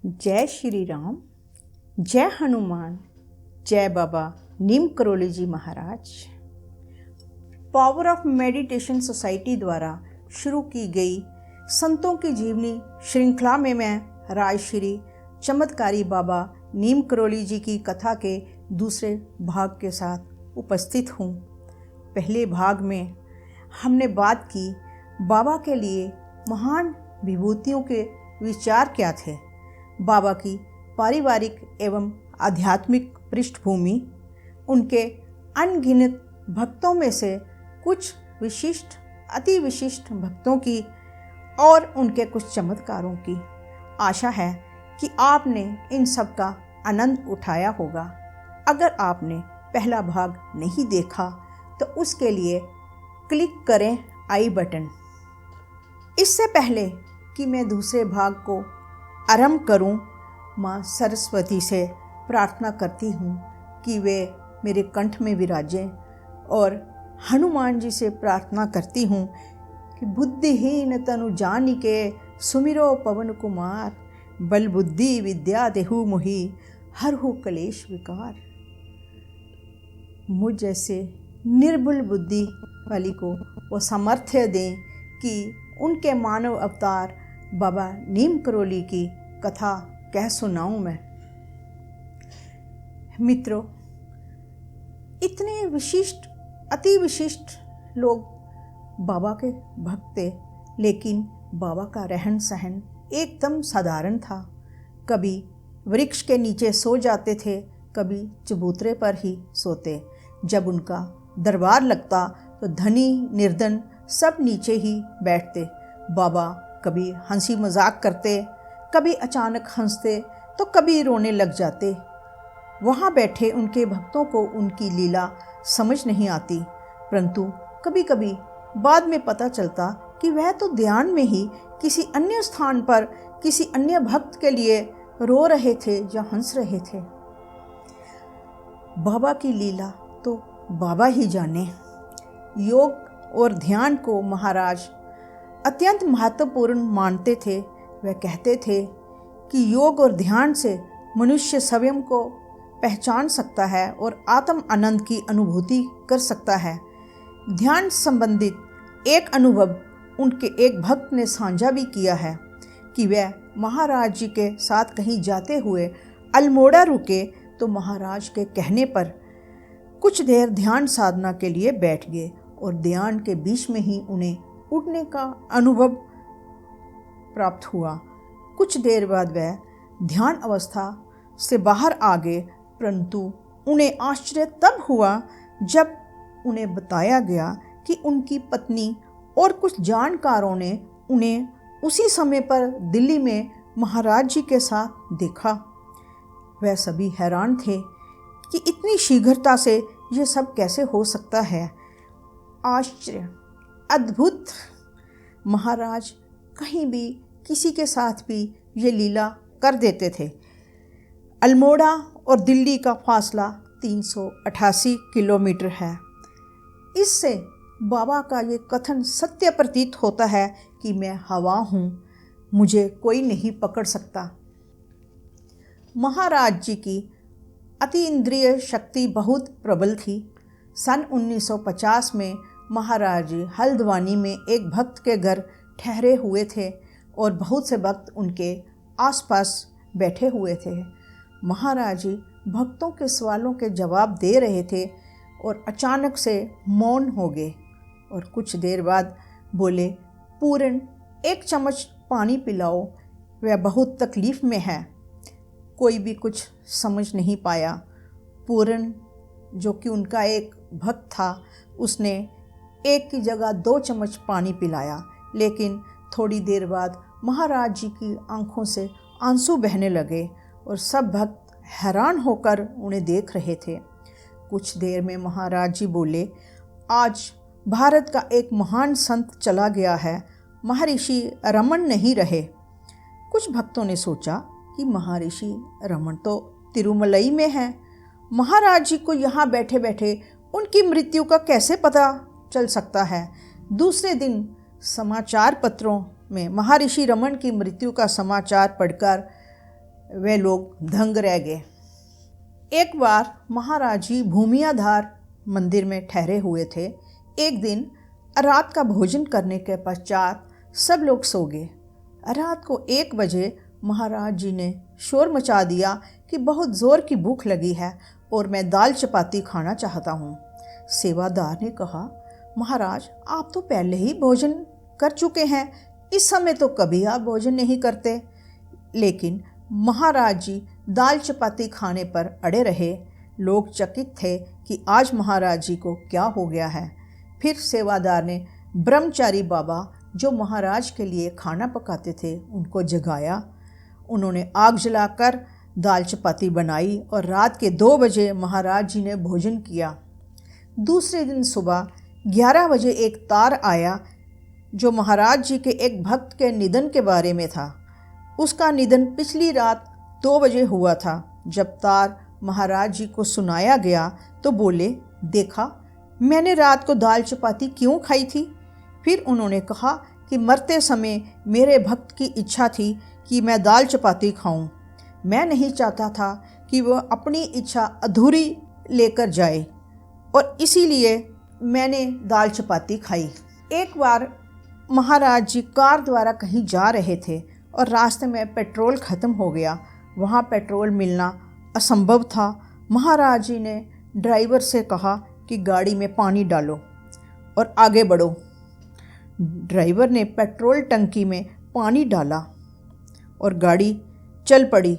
जय श्री राम, जय हनुमान, जय बाबा नीम करोली जी महाराज। पावर ऑफ मेडिटेशन सोसाइटी द्वारा शुरू की गई संतों की जीवनी श्रृंखला में मैं राजश्री चमत्कारी बाबा नीम करोली जी की कथा के दूसरे भाग के साथ उपस्थित हूँ। पहले भाग में हमने बात की बाबा के लिए महान विभूतियों के विचार क्या थे, बाबा की पारिवारिक एवं आध्यात्मिक पृष्ठभूमि, उनके अनगिनत भक्तों में से कुछ विशिष्ट अति विशिष्ट भक्तों की और उनके कुछ चमत्कारों की। आशा है कि आपने इन सब का आनंद उठाया होगा। अगर आपने पहला भाग नहीं देखा तो उसके लिए क्लिक करें आई बटन। इससे पहले कि मैं दूसरे भाग को आरंभ करूं, माँ सरस्वती से प्रार्थना करती हूँ कि वे मेरे कंठ में विराजें और हनुमान जी से प्रार्थना करती हूँ कि बुद्धिहीन तनु जानिके सुमिरो पवन कुमार, बल बुद्धि विद्या देहु मोहि हरहु कलेश विकार। मुझ जैसे निर्बल बुद्धि वाली को वो सामर्थ्य दें कि उनके मानव अवतार बाबा नीम करोली की कथा कह सुनाऊं मैं। मित्रों, इतने विशिष्ट अति विशिष्ट लोग बाबा के भक्त थे, लेकिन बाबा का रहन सहन एकदम साधारण था। कभी वृक्ष के नीचे सो जाते थे, कभी चबूतरे पर ही सोते। जब उनका दरबार लगता तो धनी निर्धन सब नीचे ही बैठते। बाबा कभी हंसी मजाक करते, कभी अचानक हंसते तो कभी रोने लग जाते। वहाँ बैठे उनके भक्तों को उनकी लीला समझ नहीं आती, परंतु कभी कभी बाद में पता चलता कि वह तो ध्यान में ही किसी अन्य स्थान पर किसी अन्य भक्त के लिए रो रहे थे या हंस रहे थे। बाबा की लीला तो बाबा ही जाने। योग और ध्यान को महाराज अत्यंत महत्वपूर्ण मानते थे। वह कहते थे कि योग और ध्यान से मनुष्य स्वयं को पहचान सकता है और आत्म आनंद की अनुभूति कर सकता है। ध्यान संबंधित एक अनुभव उनके एक भक्त ने साझा भी किया है कि वह महाराज जी के साथ कहीं जाते हुए अल्मोड़ा रुके तो महाराज के कहने पर कुछ देर ध्यान साधना के लिए बैठ गए और ध्यान के बीच में ही उन्हें उठने का अनुभव प्राप्त हुआ। कुछ देर बाद वह ध्यान अवस्था से बाहर आ गए, परंतु उन्हें आश्चर्य तब हुआ जब उन्हें बताया गया कि उनकी पत्नी और कुछ जानकारों ने उन्हें उसी समय पर दिल्ली में महाराज जी के साथ देखा। वह सभी हैरान थे कि इतनी शीघ्रता से ये सब कैसे हो सकता है। आश्चर्य, अद्भुत। महाराज कहीं भी किसी के साथ भी ये लीला कर देते थे। अल्मोड़ा और दिल्ली का फासला 388 किलोमीटर है। इससे बाबा का ये कथन सत्य प्रतीत होता है कि मैं हवा हूँ, मुझे कोई नहीं पकड़ सकता। महाराज जी की अति इंद्रिय शक्ति बहुत प्रबल थी। सन 1950 में महाराज जी हल्द्वानी में एक भक्त के घर ठहरे हुए थे और बहुत से भक्त उनके आसपास बैठे हुए थे। महाराज जी भक्तों के सवालों के जवाब दे रहे थे और अचानक से मौन हो गए और कुछ देर बाद बोले, पूरन एक चम्मच पानी पिलाओ, वह बहुत तकलीफ़ में है। कोई भी कुछ समझ नहीं पाया। पूरन जो कि उनका एक भक्त था, उसने एक की जगह 2 चम्मच पानी पिलाया, लेकिन थोड़ी देर बाद महाराज जी की आंखों से आंसू बहने लगे और सब भक्त हैरान होकर उन्हें देख रहे थे। कुछ देर में महाराज जी बोले, आज भारत का एक महान संत चला गया है, महर्षि रमन नहीं रहे। कुछ भक्तों ने सोचा कि महर्षि रमन तो तिरुमलई में है, महाराज जी को यहाँ बैठे बैठे उनकी मृत्यु का कैसे पता चल सकता है। दूसरे दिन समाचार पत्रों में महर्षि रमन की मृत्यु का समाचार पढ़कर वे लोग दंग रह गए। एक बार महाराज जी भूमियाधार मंदिर में ठहरे हुए थे। एक दिन रात का भोजन करने के पश्चात सब लोग सो गए। रात को 1 बजे महाराज जी ने शोर मचा दिया कि बहुत ज़ोर की भूख लगी है और मैं दाल चपाती खाना चाहता हूँ। सेवादार ने कहा, महाराज आप तो पहले ही भोजन कर चुके हैं, इस समय तो कभी आप भोजन नहीं करते। लेकिन महाराज जी दाल चपाती खाने पर अड़े रहे। लोग चकित थे कि आज महाराज जी को क्या हो गया है। फिर सेवादार ने ब्रह्मचारी बाबा जो महाराज के लिए खाना पकाते थे उनको जगाया। उन्होंने आग जलाकर दाल चपाती बनाई और रात के 2 बजे महाराज जी ने भोजन किया। दूसरे दिन सुबह 11 बजे एक तार आया जो महाराज जी के एक भक्त के निधन के बारे में था। उसका निधन पिछली रात 2 बजे हुआ था। जब तार महाराज जी को सुनाया गया तो बोले, देखा मैंने रात को दाल चपाती क्यों खाई थी। फिर उन्होंने कहा कि मरते समय मेरे भक्त की इच्छा थी कि मैं दाल चपाती खाऊं। मैं नहीं चाहता था कि वह अपनी इच्छा अधूरी लेकर जाए और इसीलिए मैंने दाल चपाती खाई। एक बार महाराज जी कार द्वारा कहीं जा रहे थे और रास्ते में पेट्रोल ख़त्म हो गया। वहाँ पेट्रोल मिलना असंभव था। महाराज जी ने ड्राइवर से कहा कि गाड़ी में पानी डालो और आगे बढ़ो। ड्राइवर ने पेट्रोल टंकी में पानी डाला और गाड़ी चल पड़ी।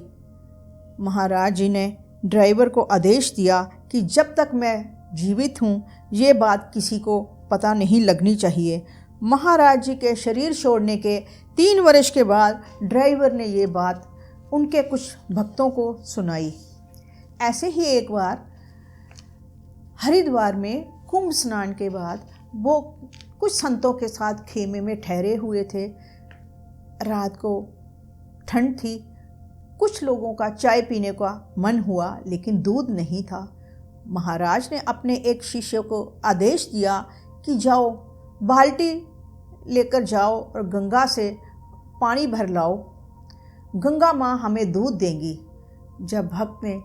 महाराज जी ने ड्राइवर को आदेश दिया कि जब तक मैं जीवित हूँ ये बात किसी को पता नहीं लगनी चाहिए। महाराज जी के शरीर छोड़ने के 3 वर्ष के बाद ड्राइवर ने ये बात उनके कुछ भक्तों को सुनाई। ऐसे ही एक बार हरिद्वार में कुंभ स्नान के बाद वो कुछ संतों के साथ खेमे में ठहरे हुए थे। रात को ठंड थी। कुछ लोगों का चाय पीने का मन हुआ लेकिन दूध नहीं था। महाराज ने अपने एक शिष्य को आदेश दिया कि जाओ बाल्टी लेकर जाओ और गंगा से पानी भर लाओ, गंगा माँ हमें दूध देंगी। जब भक्त ने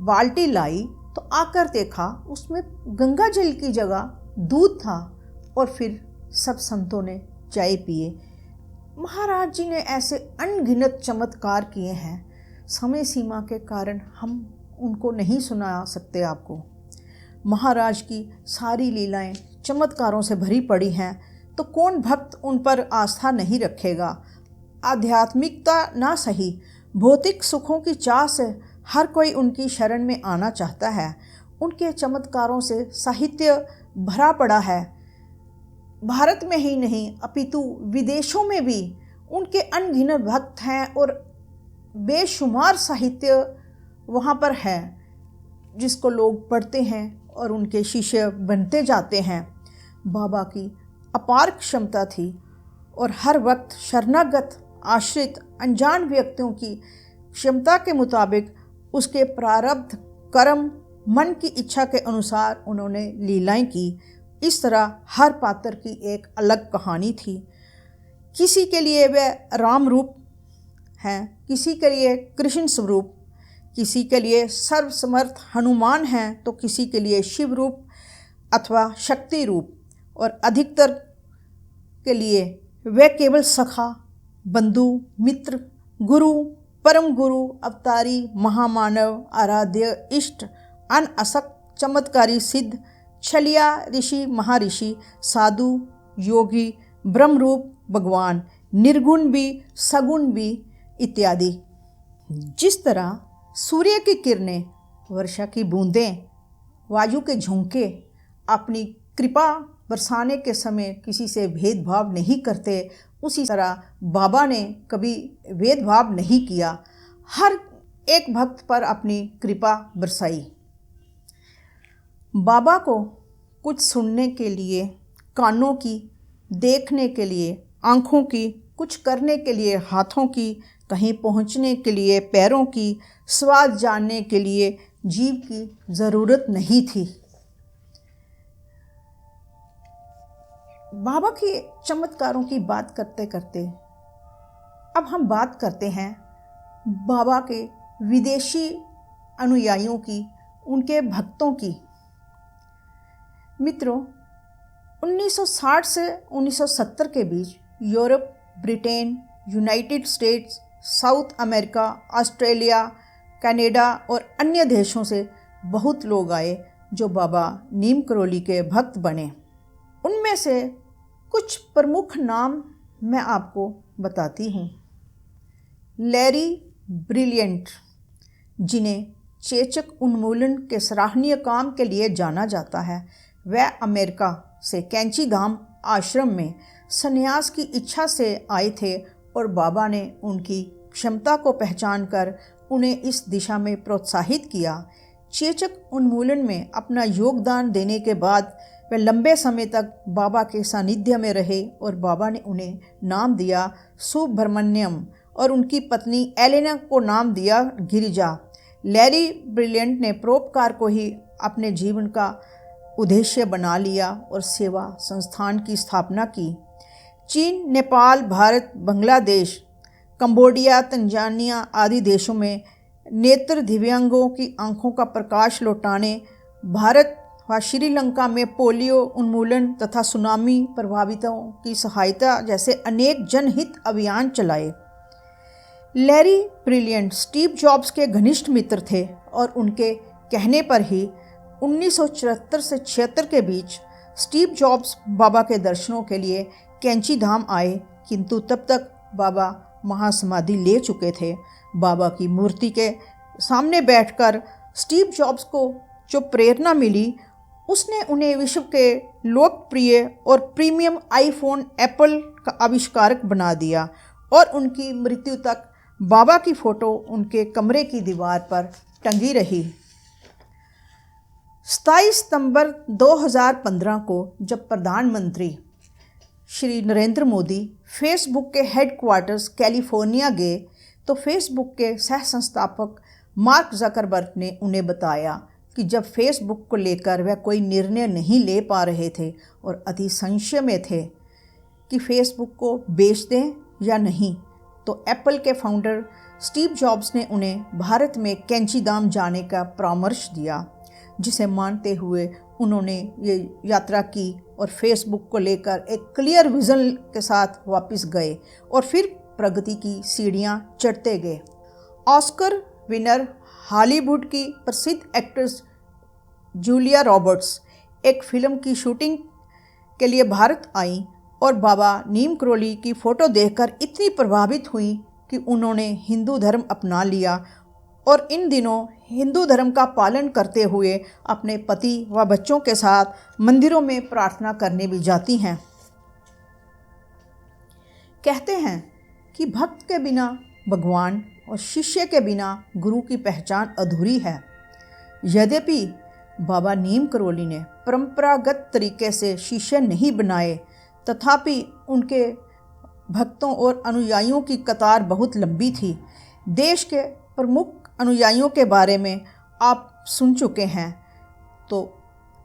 बाल्टी लाई तो आकर देखा उसमें गंगा जल की जगह दूध था और फिर सब संतों ने चाय पिए। महाराज जी ने ऐसे अनगिनत चमत्कार किए हैं, समय सीमा के कारण हम उनको नहीं सुना सकते आपको। महाराज की सारी लीलाएं चमत्कारों से भरी पड़ी हैं, तो कौन भक्त उन पर आस्था नहीं रखेगा। आध्यात्मिकता ना सही, भौतिक सुखों की चाह से हर कोई उनकी शरण में आना चाहता है। उनके चमत्कारों से साहित्य भरा पड़ा है। भारत में ही नहीं अपितु विदेशों में भी उनके अनगिनत भक्त हैं और बेशुमार साहित्य वहाँ पर है जिसको लोग पढ़ते हैं और उनके शिष्य बनते जाते हैं। बाबा की अपार क्षमता थी और हर वक्त शरणागत आश्रित अनजान व्यक्तियों की क्षमता के मुताबिक उसके प्रारब्ध कर्म मन की इच्छा के अनुसार उन्होंने लीलाएं की। इस तरह हर पात्र की एक अलग कहानी थी। किसी के लिए वह राम रूप हैं, किसी के लिए कृष्ण स्वरूप, किसी के लिए सर्वसमर्थ हनुमान हैं तो किसी के लिए शिव रूप अथवा शक्ति रूप और अधिकतर के लिए वह केवल सखा, बंधु, मित्र, गुरु, परम गुरु, अवतारी, महामानव, आराध्य, इष्ट, अनअसक, चमत्कारी सिद्ध, छलिया, ऋषि, महर्षि, साधु, योगी, ब्रह्मरूप, भगवान, निर्गुण भी, सगुण भी इत्यादि। जिस तरह सूर्य की किरणें, वर्षा की बूंदें, वायु के झोंके अपनी कृपा बरसाने के समय किसी से भेदभाव नहीं करते, उसी तरह बाबा ने कभी भेदभाव नहीं किया, हर एक भक्त पर अपनी कृपा बरसाई। बाबा को कुछ सुनने के लिए कानों की, देखने के लिए आँखों की, कुछ करने के लिए हाथों की, कहीं पहुँचने के लिए पैरों की, स्वाद जानने के लिए जीभ की ज़रूरत नहीं थी। बाबा के चमत्कारों की बात करते करते अब हम बात करते हैं बाबा के विदेशी अनुयायियों की, उनके भक्तों की। मित्रों, 1960 से 1970 के बीच Europe, Britain, United States, South America, Australia, Canada और अन्य देशों से बहुत लोग आए जो बाबा नीम करोली के भक्त बने। उनमें से कुछ प्रमुख नाम मैं आपको बताती हूँ। लैरी ब्रिलियंट, जिन्हें चेचक उन्मूलन के सराहनीय काम के लिए जाना जाता है, वह अमेरिका से कैंची धाम आश्रम में संन्यास की इच्छा से आए थे और बाबा ने उनकी क्षमता को पहचान कर उन्हें इस दिशा में प्रोत्साहित किया। चेचक उन्मूलन में अपना योगदान देने के बाद वे लंबे समय तक बाबा के सानिध्य में रहे और बाबा ने उन्हें नाम दिया सुब्रमण्यम और उनकी पत्नी एलेना को नाम दिया गिरिजा। लैरी ब्रिलियंट ने परोपकार को ही अपने जीवन का उद्देश्य बना लिया और सेवा संस्थान की स्थापना की। चीन, नेपाल, भारत, बांग्लादेश, कंबोडिया, तंजानिया आदि देशों में नेत्र दिव्यांगों की आंखों का प्रकाश लौटाने, भारत व श्रीलंका में पोलियो उन्मूलन तथा सुनामी प्रभावितों की सहायता जैसे अनेक जनहित अभियान चलाए। लैरी ब्रिलियंट स्टीव जॉब्स के घनिष्ठ मित्र थे और उनके कहने पर ही 1974 से 76 के बीच स्टीव जॉब्स बाबा के दर्शनों के लिए कैंची धाम आए, किंतु तब तक बाबा महासमाधि ले चुके थे। बाबा की मूर्ति के सामने बैठकर स्टीव जॉब्स को जो प्रेरणा मिली, उसने उन्हें विश्व के लोकप्रिय और प्रीमियम आईफोन एप्पल का आविष्कारक बना दिया और उनकी मृत्यु तक बाबा की फ़ोटो उनके कमरे की दीवार पर टंगी रही। 27 सितंबर 2015 को जब प्रधानमंत्री श्री नरेंद्र मोदी फेसबुक के हेडक्वार्टर्स कैलिफोर्निया गए तो फेसबुक के सह संस्थापक मार्क जकरबर्ग ने उन्हें बताया कि जब फेसबुक को लेकर वह कोई निर्णय नहीं ले पा रहे थे और अति संशय में थे कि फेसबुक को बेच दें या नहीं, तो एप्पल के फाउंडर स्टीव जॉब्स ने उन्हें भारत में कैंची धाम जाने का परामर्श दिया, जिसे मानते हुए उन्होंने ये यात्रा की और फेसबुक को लेकर एक क्लियर विज़न के साथ वापस गए और फिर प्रगति की सीढ़ियां चढ़ते गए। ऑस्कर विनर हॉलीवुड की प्रसिद्ध एक्ट्रेस जूलिया रॉबर्ट्स एक फिल्म की शूटिंग के लिए भारत आई और बाबा नीम करोली की फ़ोटो देखकर इतनी प्रभावित हुई कि उन्होंने हिंदू धर्म अपना लिया और इन दिनों हिंदू धर्म का पालन करते हुए अपने पति व बच्चों के साथ मंदिरों में प्रार्थना करने भी जाती हैं। कहते हैं कि भक्त के बिना भगवान और शिष्य के बिना गुरु की पहचान अधूरी है। यद्यपि बाबा नीम करोली ने परंपरागत तरीके से शिष्य नहीं बनाए, तथापि उनके भक्तों और अनुयायियों की कतार बहुत लंबी थी। देश के प्रमुख अनुयायियों के बारे में आप सुन चुके हैं, तो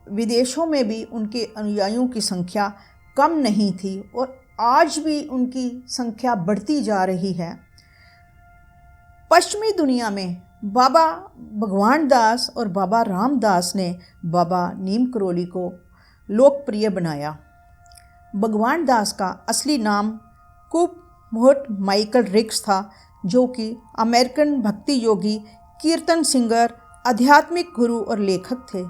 विदेशों में भी उनके अनुयायियों की संख्या कम नहीं थी और आज भी उनकी संख्या बढ़ती जा रही है। पश्चिमी दुनिया में बाबा भगवान दास और बाबा रामदास ने बाबा नीम करोली को लोकप्रिय बनाया। भगवान दास का असली नाम कूप मोहट माइकल रिक्स था, जो कि अमेरिकन भक्ति योगी, कीर्तन सिंगर, आध्यात्मिक गुरु और लेखक थे।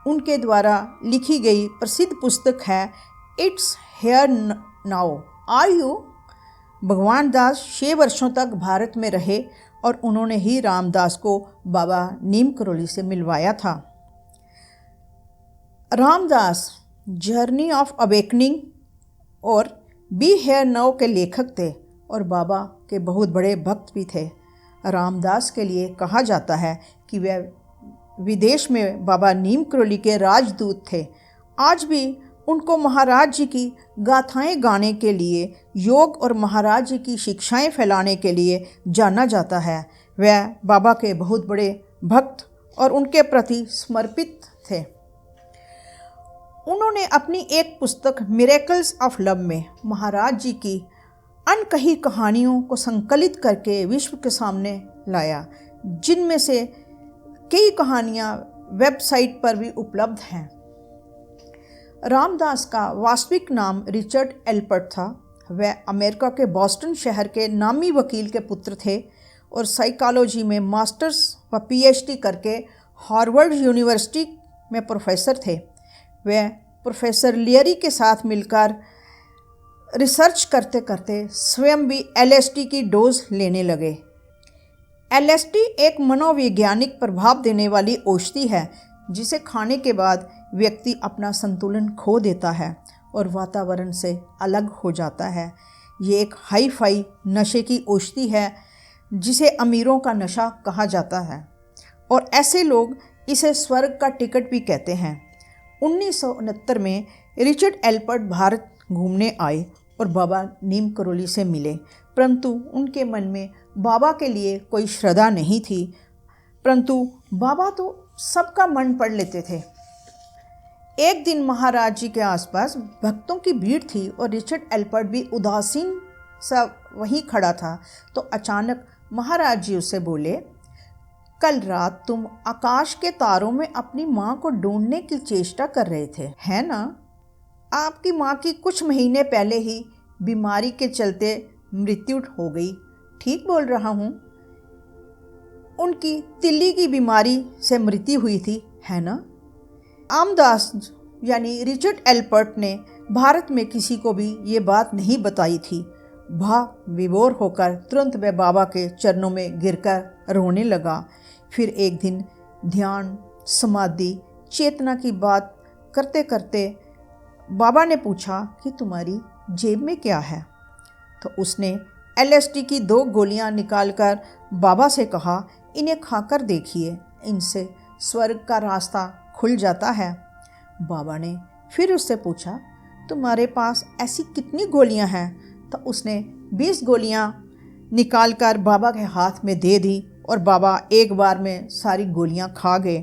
उनके द्वारा लिखी गई प्रसिद्ध पुस्तक है it's here now are you. Bhagavan Das 6 वर्षों तक भारत में रहे और उन्होंने ही रामदास को बाबा नीम करोली से मिलवाया था। रामदास जर्नी ऑफ अवेकनिंग और बी हेयर नाउ के लेखक थे और बाबा के बहुत बड़े भक्त भी थे। रामदास के लिए कहा जाता है कि वे विदेश में बाबा नीम करोली के राजदूत थे। आज भी उनको महाराज जी की गाथाएं गाने के लिए, योग और महाराज जी की शिक्षाएं फैलाने के लिए जाना जाता है। वह बाबा के बहुत बड़े भक्त और उनके प्रति समर्पित थे। उन्होंने अपनी एक पुस्तक मिरेकल्स ऑफ लव में महाराज जी की अनकही कहानियों को संकलित करके विश्व के सामने लाया, जिनमें से कई कहानियाँ वेबसाइट पर भी उपलब्ध हैं। रामदास का वास्तविक नाम रिचर्ड एल्पर्ट था। वह अमेरिका के बॉस्टन शहर के नामी वकील के पुत्र थे और साइकोलॉजी में मास्टर्स व पीएचडी करके हार्वर्ड यूनिवर्सिटी में प्रोफेसर थे। वह प्रोफेसर लियरी के साथ मिलकर रिसर्च करते करते स्वयं भी एलएसडी की डोज लेने लगे। एलएसडी एक मनोवैज्ञानिक प्रभाव देने वाली औषधि है जिसे खाने के बाद व्यक्ति अपना संतुलन खो देता है और वातावरण से अलग हो जाता है। ये एक हाई फाई नशे की औषधि है जिसे अमीरों का नशा कहा जाता है और ऐसे लोग इसे स्वर्ग का टिकट भी कहते हैं। 1969 में रिचर्ड एल्पर्ट भारत घूमने आए और बाबा नीम करोली से मिले, परंतु उनके मन में बाबा के लिए कोई श्रद्धा नहीं थी। परंतु बाबा तो सबका मन पढ़ लेते थे। एक दिन महाराज जी के आसपास भक्तों की भीड़ थी और रिचर्ड एल्पर्ट भी उदासीन सा वहीं खड़ा था, तो अचानक महाराज जी उससे बोले, कल रात तुम आकाश के तारों में अपनी माँ को ढूंढने की चेष्टा कर रहे थे, है ना? आपकी माँ की कुछ महीने पहले ही बीमारी के चलते मृत्यु हो गई। ठीक बोल रहा हूँ? उनकी तिल्ली की बीमारी से मृत्यु हुई थी, है ना? रामदास यानी रिचर्ड एल्पर्ट ने भारत में किसी को भी ये बात नहीं बताई थी। भाव विभोर होकर तुरंत वह बाबा के चरणों में गिरकर रोने लगा। फिर एक दिन ध्यान, समाधि, चेतना की बात करते करते बाबा ने पूछा कि तुम्हारी जेब में क्या है? तो उसने एलएसडी की 2 गोलियां निकालकर बाबा से कहा, इन्हें खाकर देखिए, इनसे स्वर्ग का रास्ता खुल जाता है। बाबा ने फिर उससे पूछा, तुम्हारे पास ऐसी कितनी गोलियां हैं? तो उसने 20 गोलियां निकालकर बाबा के हाथ में दे दी और बाबा एक बार में सारी गोलियां खा गए।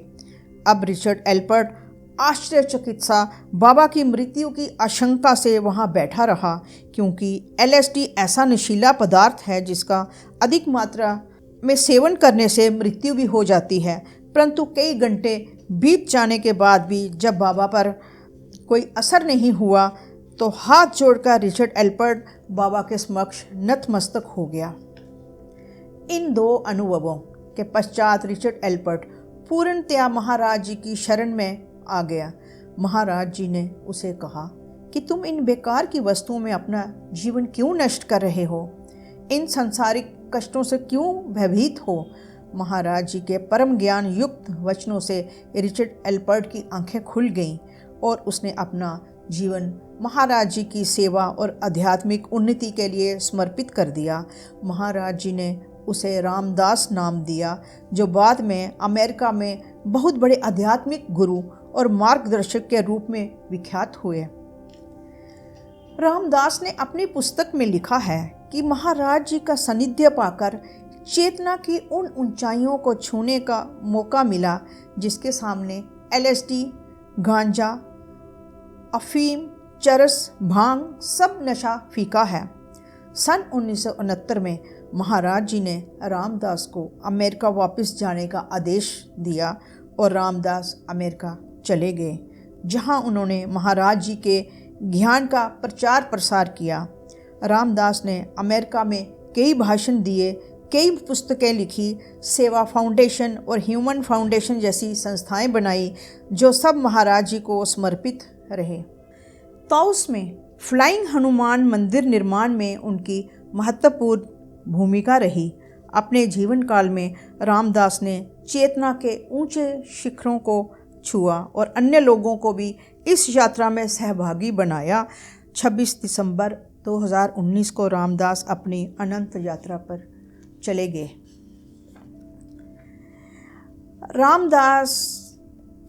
अब रिचर्ड एल्पर्ट आश्चर्यचकित सा बाबा की मृत्यु की आशंका से वहाँ बैठा रहा, क्योंकि एलएसडी ऐसा नशीला पदार्थ है जिसका अधिक मात्रा में सेवन करने से मृत्यु भी हो जाती है। परंतु कई घंटे बीत जाने के बाद भी जब बाबा पर कोई असर नहीं हुआ तो हाथ जोड़कर रिचर्ड एल्पर्ट बाबा के समक्ष नतमस्तक हो गया। इन 2 अनुभवों के पश्चात रिचर्ड एल्पर्ट पूर्णतया महाराज जी की शरण में आ गया। महाराज जी ने उसे कहा कि तुम इन बेकार की वस्तुओं में अपना जीवन क्यों नष्ट कर रहे हो? इन सांसारिक कष्टों से क्यों भयभीत हो? महाराज जी के परम ज्ञान युक्त वचनों से रिचर्ड एल्पर्ट की आंखें खुल गईं और उसने अपना जीवन महाराज जी की सेवा और आध्यात्मिक उन्नति के लिए समर्पित कर दिया। महाराज जी ने उसे रामदास नाम दिया, जो बाद में अमेरिका में बहुत बड़े आध्यात्मिक गुरु और मार्गदर्शक के रूप में विख्यात हुए। रामदास ने अपनी पुस्तक में लिखा है कि महाराज जी का सानिध्य पाकर चेतना की उन ऊंचाइयों को छूने का मौका मिला जिसके सामने एलएसडी, गांजा, अफीम, चरस, भांग सब नशा फीका है। सन 1969 में महाराज जी ने रामदास को अमेरिका वापस जाने का आदेश दिया और रामदास अमेरिका चले गए, जहां उन्होंने महाराज जी के ज्ञान का प्रचार प्रसार किया। रामदास ने अमेरिका में कई भाषण दिए, कई पुस्तकें लिखी, सेवा फाउंडेशन और ह्यूमन फाउंडेशन जैसी संस्थाएं बनाई जो सब महाराज जी को समर्पित रहे। ताउस में फ्लाइंग हनुमान मंदिर निर्माण में उनकी महत्वपूर्ण भूमिका रही। अपने जीवन काल में रामदास ने चेतना के ऊंचे शिखरों को छुआ और अन्य लोगों को भी इस यात्रा में सहभागी बनाया। 26 दिसंबर 2019 को रामदास अपनी अनंत यात्रा पर चले गए। रामदास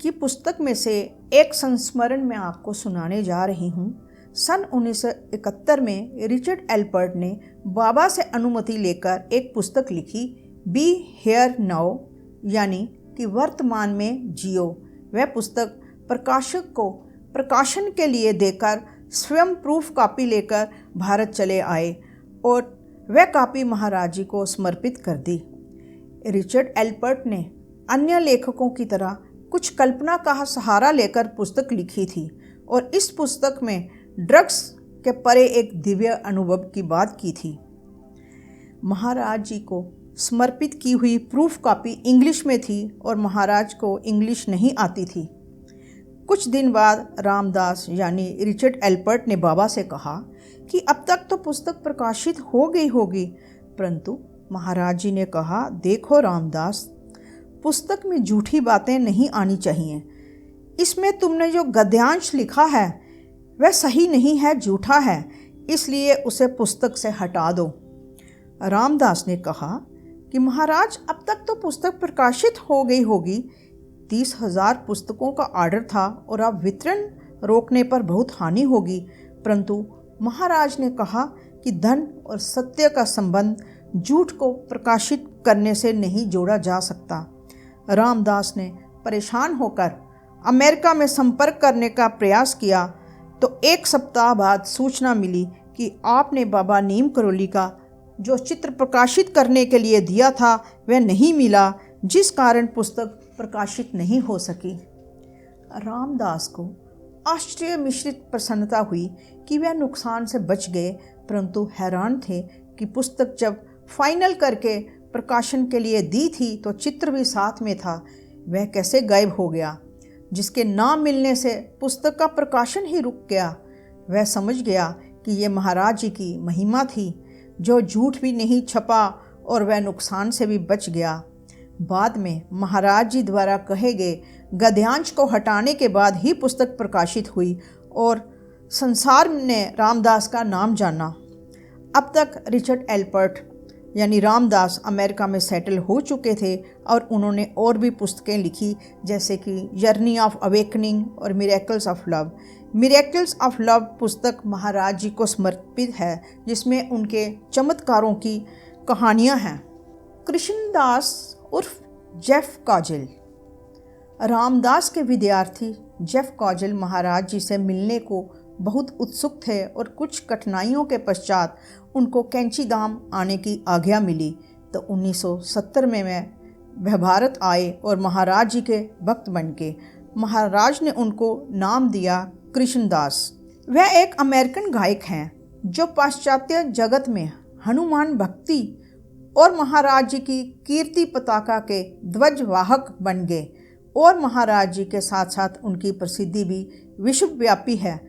की पुस्तक में से एक संस्मरण मैं आपको सुनाने जा रही हूँ। सन 1971 में रिचर्ड एल्पर्ट ने बाबा से अनुमति लेकर एक पुस्तक लिखी, बी हेयर नाउ, यानी कि वर्तमान में जियो। वह पुस्तक प्रकाशक को प्रकाशन के लिए देकर स्वयं प्रूफ कॉपी लेकर भारत चले आए और वह कॉपी महाराज जी को समर्पित कर दी। रिचर्ड एल्पर्ट ने अन्य लेखकों की तरह कुछ कल्पना का सहारा लेकर पुस्तक लिखी थी और इस पुस्तक में ड्रग्स के परे एक दिव्य अनुभव की बात की थी। महाराज जी को समर्पित की हुई प्रूफ कॉपी इंग्लिश में थी और महाराज को इंग्लिश नहीं आती थी। कुछ दिन बाद रामदास यानी रिचर्ड एल्पर्ट ने बाबा से कहा कि अब तक तो पुस्तक प्रकाशित हो गई होगी, परंतु महाराज जी ने कहा, देखो रामदास, पुस्तक में झूठी बातें नहीं आनी चाहिए। इसमें तुमने जो गद्यांश लिखा है वह सही नहीं है, झूठा है, इसलिए उसे पुस्तक से हटा दो। रामदास ने कहा कि महाराज, अब तक तो पुस्तक प्रकाशित हो गई होगी। 30,000 पुस्तकों का ऑर्डर था और अब वितरण रोकने पर बहुत हानि होगी। परंतु महाराज ने कहा कि धन और सत्य का संबंध झूठ को प्रकाशित करने से नहीं जोड़ा जा सकता। रामदास ने परेशान होकर अमेरिका में संपर्क करने का प्रयास किया तो एक सप्ताह बाद सूचना मिली कि आपने बाबा नीम करोली का जो चित्र प्रकाशित करने के लिए दिया था वह नहीं मिला, जिस कारण पुस्तक प्रकाशित नहीं हो सकी। रामदास को आश्चर्य मिश्रित प्रसन्नता हुई कि वह नुकसान से बच गए, परंतु हैरान थे कि पुस्तक जब फाइनल करके प्रकाशन के लिए दी थी तो चित्र भी साथ में था, वह कैसे गायब हो गया। जिसके ना मिलने से पुस्तक का प्रकाशन ही रुक गया। वह समझ गया कि ये महाराज जी की महिमा थी, जो झूठ भी नहीं छपा और वह नुकसान से भी बच गया। बाद में महाराज जी द्वारा कहे गए गद्यांश को हटाने के बाद ही पुस्तक प्रकाशित हुई और संसार ने रामदास का नाम जाना। अब तक रिचर्ड एल्पर्ट यानी रामदास अमेरिका में सेटल हो चुके थे और उन्होंने और भी पुस्तकें लिखी, जैसे कि जर्नी ऑफ अवेकनिंग और miracles of love. Miracles of love पुस्तक महाराज जी को समर्पित है, जिसमें उनके चमत्कारों की कहानियां हैं। कृष्णदास उर्फ जेफ कॉजल। रामदास के विद्यार्थी जेफ कॉजल महाराज जी से मिलने को बहुत उत्सुक थे और कुछ कठिनाइयों के पश्चात उनको कैंचीधाम आने की आज्ञा मिली तो 1970 में वह भारत आए और महाराज जी के भक्त बन के महाराज ने उनको नाम दिया कृष्णदास। वह एक अमेरिकन गायक हैं जो पाश्चात्य जगत में हनुमान भक्ति और महाराज जी की कीर्ति पताका के ध्वजवाहक बन गए और महाराज जी के साथ साथ उनकी प्रसिद्धि भी विश्वव्यापी है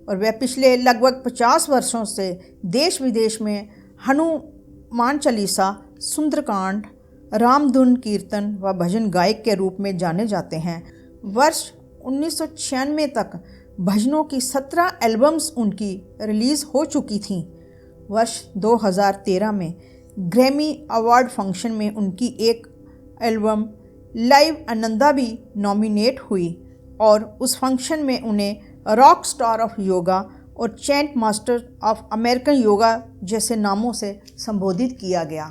और वह पिछले लगभग 50 वर्षों से देश विदेश में हनुमान चालीसा, सुंदरकांड, रामधुन कीर्तन व भजन गायक के रूप में जाने जाते हैं। वर्ष 1996 तक भजनों की 17 एल्बम्स उनकी रिलीज़ हो चुकी थीं। वर्ष 2013 में ग्रैमी अवार्ड फंक्शन में उनकी एक एल्बम लाइव आनंदा भी नॉमिनेट हुई और उस फंक्शन में उन्हें रॉक स्टार ऑफ योगा और chant master of American yoga जैसे नामों से संबोधित किया गया।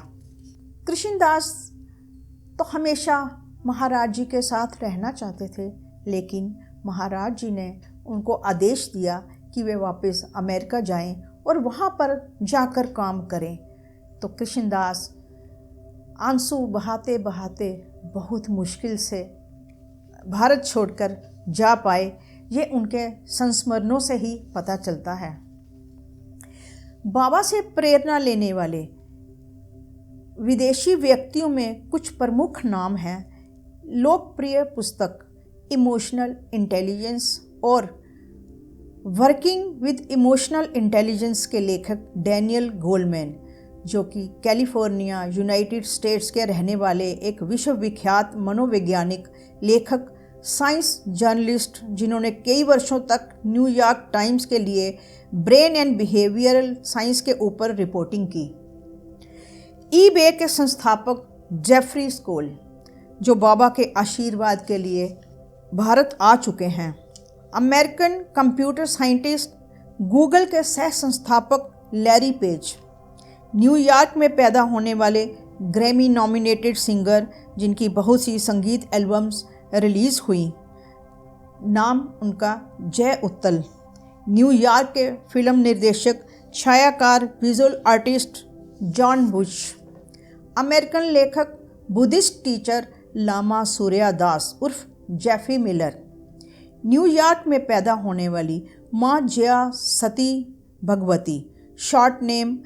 कृष्णदास तो हमेशा महाराज जी के साथ रहना चाहते थे, लेकिन महाराज जी ने उनको आदेश दिया कि वे वापस अमेरिका जाएं और वहाँ पर जाकर काम करें। तो कृष्णदास आंसू बहाते बहाते बहुत मुश्किल से भारत छोड़कर जा पाए। ये उनके संस्मरणों से ही पता चलता है। बाबा से प्रेरणा लेने वाले विदेशी व्यक्तियों में कुछ प्रमुख नाम हैं। लोकप्रिय पुस्तक इमोशनल इंटेलिजेंस और वर्किंग विद इमोशनल इंटेलिजेंस के लेखक डैनियल गोलमैन, जो कि कैलिफोर्निया, यूनाइटेड स्टेट्स के रहने वाले एक विश्वविख्यात मनोवैज्ञानिक, लेखक, साइंस जर्नलिस्ट, जिन्होंने कई वर्षों तक न्यूयॉर्क टाइम्स के लिए ब्रेन एंड बिहेवियरल साइंस के ऊपर रिपोर्टिंग की। ईबे के संस्थापक जेफरी स्कोल, जो बाबा के आशीर्वाद के लिए भारत आ चुके हैं। अमेरिकन कंप्यूटर साइंटिस्ट, गूगल के सह संस्थापक लैरी पेज। न्यूयॉर्क में पैदा होने वाले ग्रैमी नॉमिनेटेड सिंगर, जिनकी बहुत सी संगीत एल्बम्स रिलीज़ हुई। नाम उनका जय उत्तल। न्यूयॉर्क के फिल्म निर्देशक, छायाकार, visual artist John Bush. American लेखक बुद्धिस्ट टीचर लामा सूर्या दास उर्फ जेफी मिलर, न्यूयॉर्क में पैदा होने वाली माँ जया सती भगवती, शॉर्ट नेम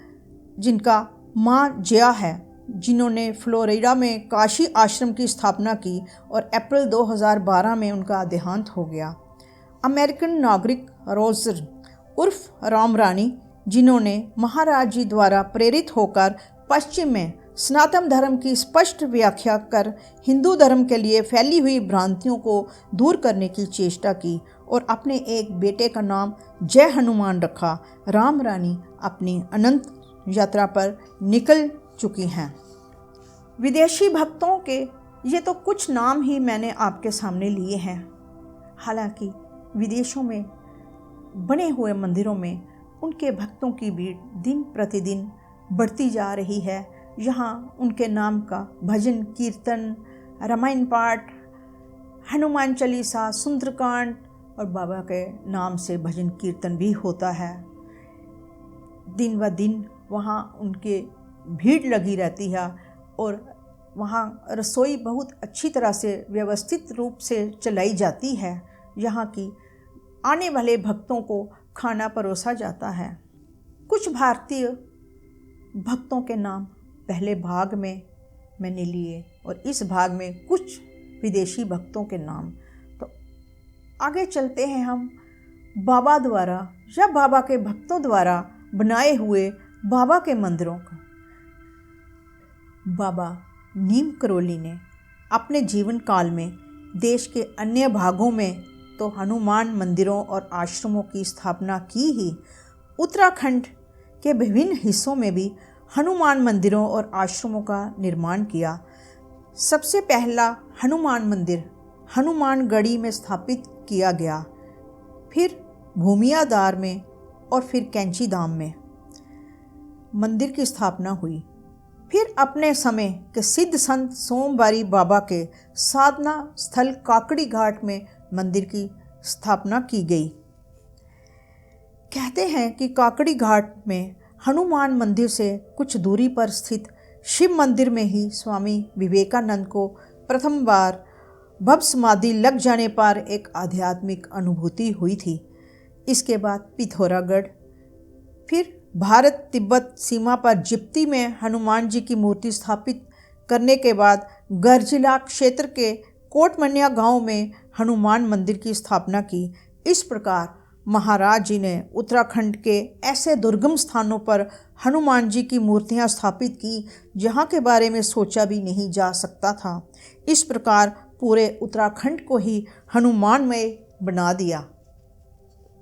जिनका माँ जया है, जिन्होंने फ्लोरिडा में काशी आश्रम की स्थापना की और अप्रैल 2012 में उनका देहांत हो गया। अमेरिकन नागरिक रोजर उर्फ राम रानी, जिन्होंने महाराज जी द्वारा प्रेरित होकर पश्चिम में सनातन धर्म की स्पष्ट व्याख्या कर हिंदू धर्म के लिए फैली हुई भ्रांतियों को दूर करने की चेष्टा की और अपने एक बेटे का नाम जय हनुमान रखा। राम रानी अपनी अनंत यात्रा पर निकल चुकी हैं। विदेशी भक्तों के ये तो कुछ नाम ही मैंने आपके सामने लिए हैं। हालांकि विदेशों में बने हुए मंदिरों में उनके भक्तों की भीड़ दिन प्रतिदिन बढ़ती जा रही है। यहाँ उनके नाम का भजन कीर्तन, रामायण पाठ, हनुमान चालीसा, सुंदरकांड और बाबा के नाम से भजन कीर्तन भी होता है। दिन ब दिन वहाँ उनके भीड़ लगी रहती है और वहाँ रसोई बहुत अच्छी तरह से व्यवस्थित रूप से चलाई जाती है। यहाँ की आने वाले भक्तों को खाना परोसा जाता है। कुछ भारतीय भक्तों के नाम पहले भाग में मैंने लिए और इस भाग में कुछ विदेशी भक्तों के नाम। तो आगे चलते हैं हम बाबा द्वारा या बाबा के भक्तों द्वारा बनाए हुए बाबा के मंदिरों का। बाबा नीम करोली ने अपने जीवन काल में देश के अन्य भागों में तो हनुमान मंदिरों और आश्रमों की स्थापना की ही, उत्तराखंड के विभिन्न हिस्सों में भी हनुमान मंदिरों और आश्रमों का निर्माण किया। सबसे पहला हनुमान मंदिर हनुमानगढ़ी में स्थापित किया गया, फिर भूमियादार में और फिर कैंची धाम में मंदिर की स्थापना हुई। फिर अपने समय के सिद्ध संत सोमवारी बाबा के साधना स्थल काकड़ी घाट में मंदिर की स्थापना की गई। कहते हैं कि काकड़ी घाट में हनुमान मंदिर से कुछ दूरी पर स्थित शिव मंदिर में ही स्वामी विवेकानंद को प्रथम बार भव समाधि लग जाने पर एक आध्यात्मिक अनुभूति हुई थी। इसके बाद पिथौरागढ़, फिर भारत तिब्बत सीमा पर जिप्ती में हनुमान जी की मूर्ति स्थापित करने के बाद गढ़जिला क्षेत्र के कोटमनिया गांव में हनुमान मंदिर की स्थापना की। इस प्रकार महाराज जी ने उत्तराखंड के ऐसे दुर्गम स्थानों पर हनुमान जी की मूर्तियां स्थापित की जहां के बारे में सोचा भी नहीं जा सकता था। इस प्रकार पूरे उत्तराखंड को ही हनुमानमय बना दिया।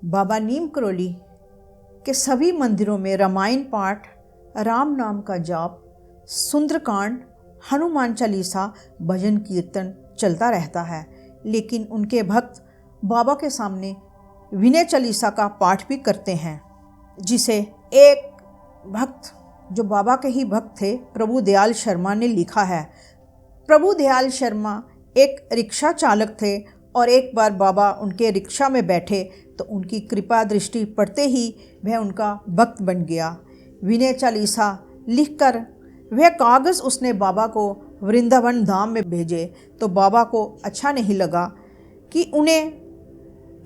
बाबा नीम करोली के सभी मंदिरों में रामायण पाठ, राम नाम का जाप, सुंदरकांड, हनुमान चालीसा, भजन कीर्तन चलता रहता है। लेकिन उनके भक्त बाबा के सामने विनय चालीसा का पाठ भी करते हैं, जिसे एक भक्त जो बाबा के ही भक्त थे प्रभु दयाल शर्मा ने लिखा है। प्रभु दयाल शर्मा एक रिक्शा चालक थे और एक बार बाबा उनके रिक्शा में बैठे तो उनकी कृपा दृष्टि पड़ते ही वह उनका भक्त बन गया। विनय चालीसा लिखकर वह कागज़ उसने बाबा को वृंदावन धाम में भेजे तो बाबा को अच्छा नहीं लगा कि उन्हें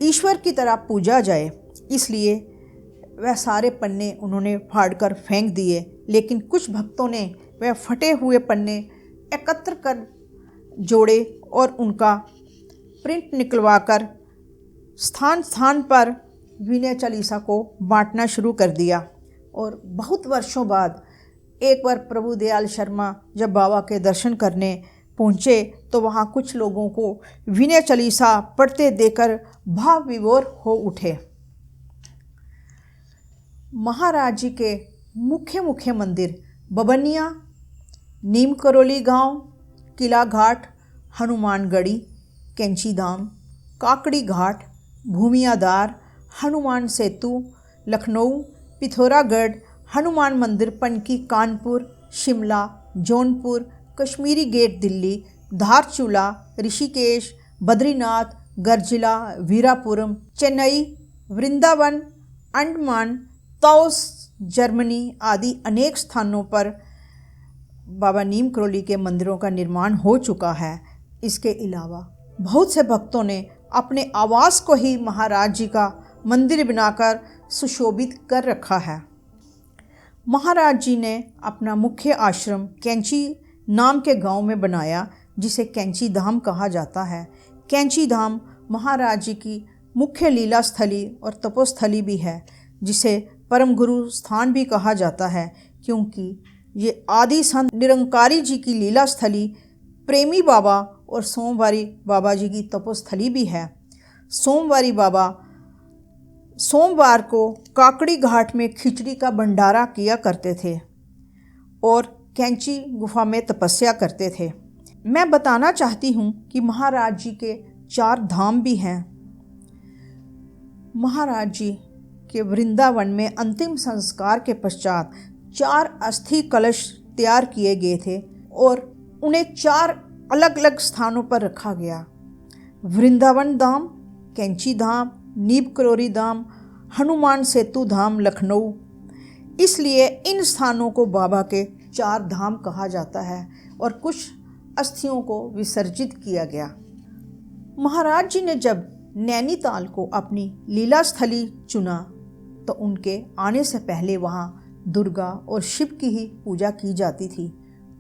ईश्वर की तरह पूजा जाए, इसलिए वह सारे पन्ने उन्होंने फाड़कर फेंक दिए। लेकिन कुछ भक्तों ने वह फटे हुए पन्ने एकत्र कर जोड़े और उनका प्रिंट निकलवाकर स्थान स्थान पर विनय चालीसा को बांटना शुरू कर दिया। और बहुत वर्षों बाद एक बार प्रभु दयाल शर्मा जब बाबा के दर्शन करने पहुँचे तो वहाँ कुछ लोगों को विनय चालीसा पढ़ते देखकर भाव विभोर हो उठे। महाराज जी के मुख्य मंदिर बबनिया, नीम करोली गांव, किला घाट, हनुमानगढ़ी, कैंची धाम, काकड़ी घाट, भूमियादार, हनुमान सेतु, लखनऊ, पिथौरागढ़, हनुमान मंदिर पनकी, कानपुर, शिमला, जौनपुर, कश्मीरी गेट दिल्ली, धारचूला, ऋषिकेश, बद्रीनाथ, गढ़जिला, वीरापुरम, चेन्नई, वृंदावन, अंडमान, तौस, जर्मनी आदि अनेक स्थानों पर बाबा नीम करोली के मंदिरों का निर्माण हो चुका है। इसके अलावा बहुत से भक्तों ने अपने आवास को ही महाराज जी का मंदिर बनाकर सुशोभित कर रखा है। महाराज जी ने अपना मुख्य आश्रम कैंची नाम के गांव में बनाया, जिसे कैंची धाम कहा जाता है। कैंची धाम महाराज जी की मुख्य लीला स्थली और तपोस्थली भी है, जिसे परम गुरु स्थान भी कहा जाता है, क्योंकि ये आदि संत निरंकारी जी की लीला स्थली प्रेमी बाबा और सोमवारी बाबा जी की तपोस्थली भी है। सोमवारी बाबा सोमवार को काकड़ी घाट में खिचड़ी का भंडारा किया करते थे और कैंची गुफा में तपस्या करते थे। मैं बताना चाहती हूँ कि महाराज जी के 4 धाम भी हैं। महाराज जी के वृंदावन में अंतिम संस्कार के पश्चात 4 अस्थि कलश तैयार किए गए थे और उन्हें 4 अलग अलग स्थानों पर रखा गया। वृंदावन धाम, कैंची धाम, नीम करोली धाम, हनुमान सेतु धाम लखनऊ। इसलिए इन स्थानों को बाबा के 4 धाम कहा जाता है और कुछ अस्थियों को विसर्जित किया गया। महाराज जी ने जब नैनीताल को अपनी लीला स्थली चुना तो उनके आने से पहले वहाँ दुर्गा और शिव की ही पूजा की जाती थी।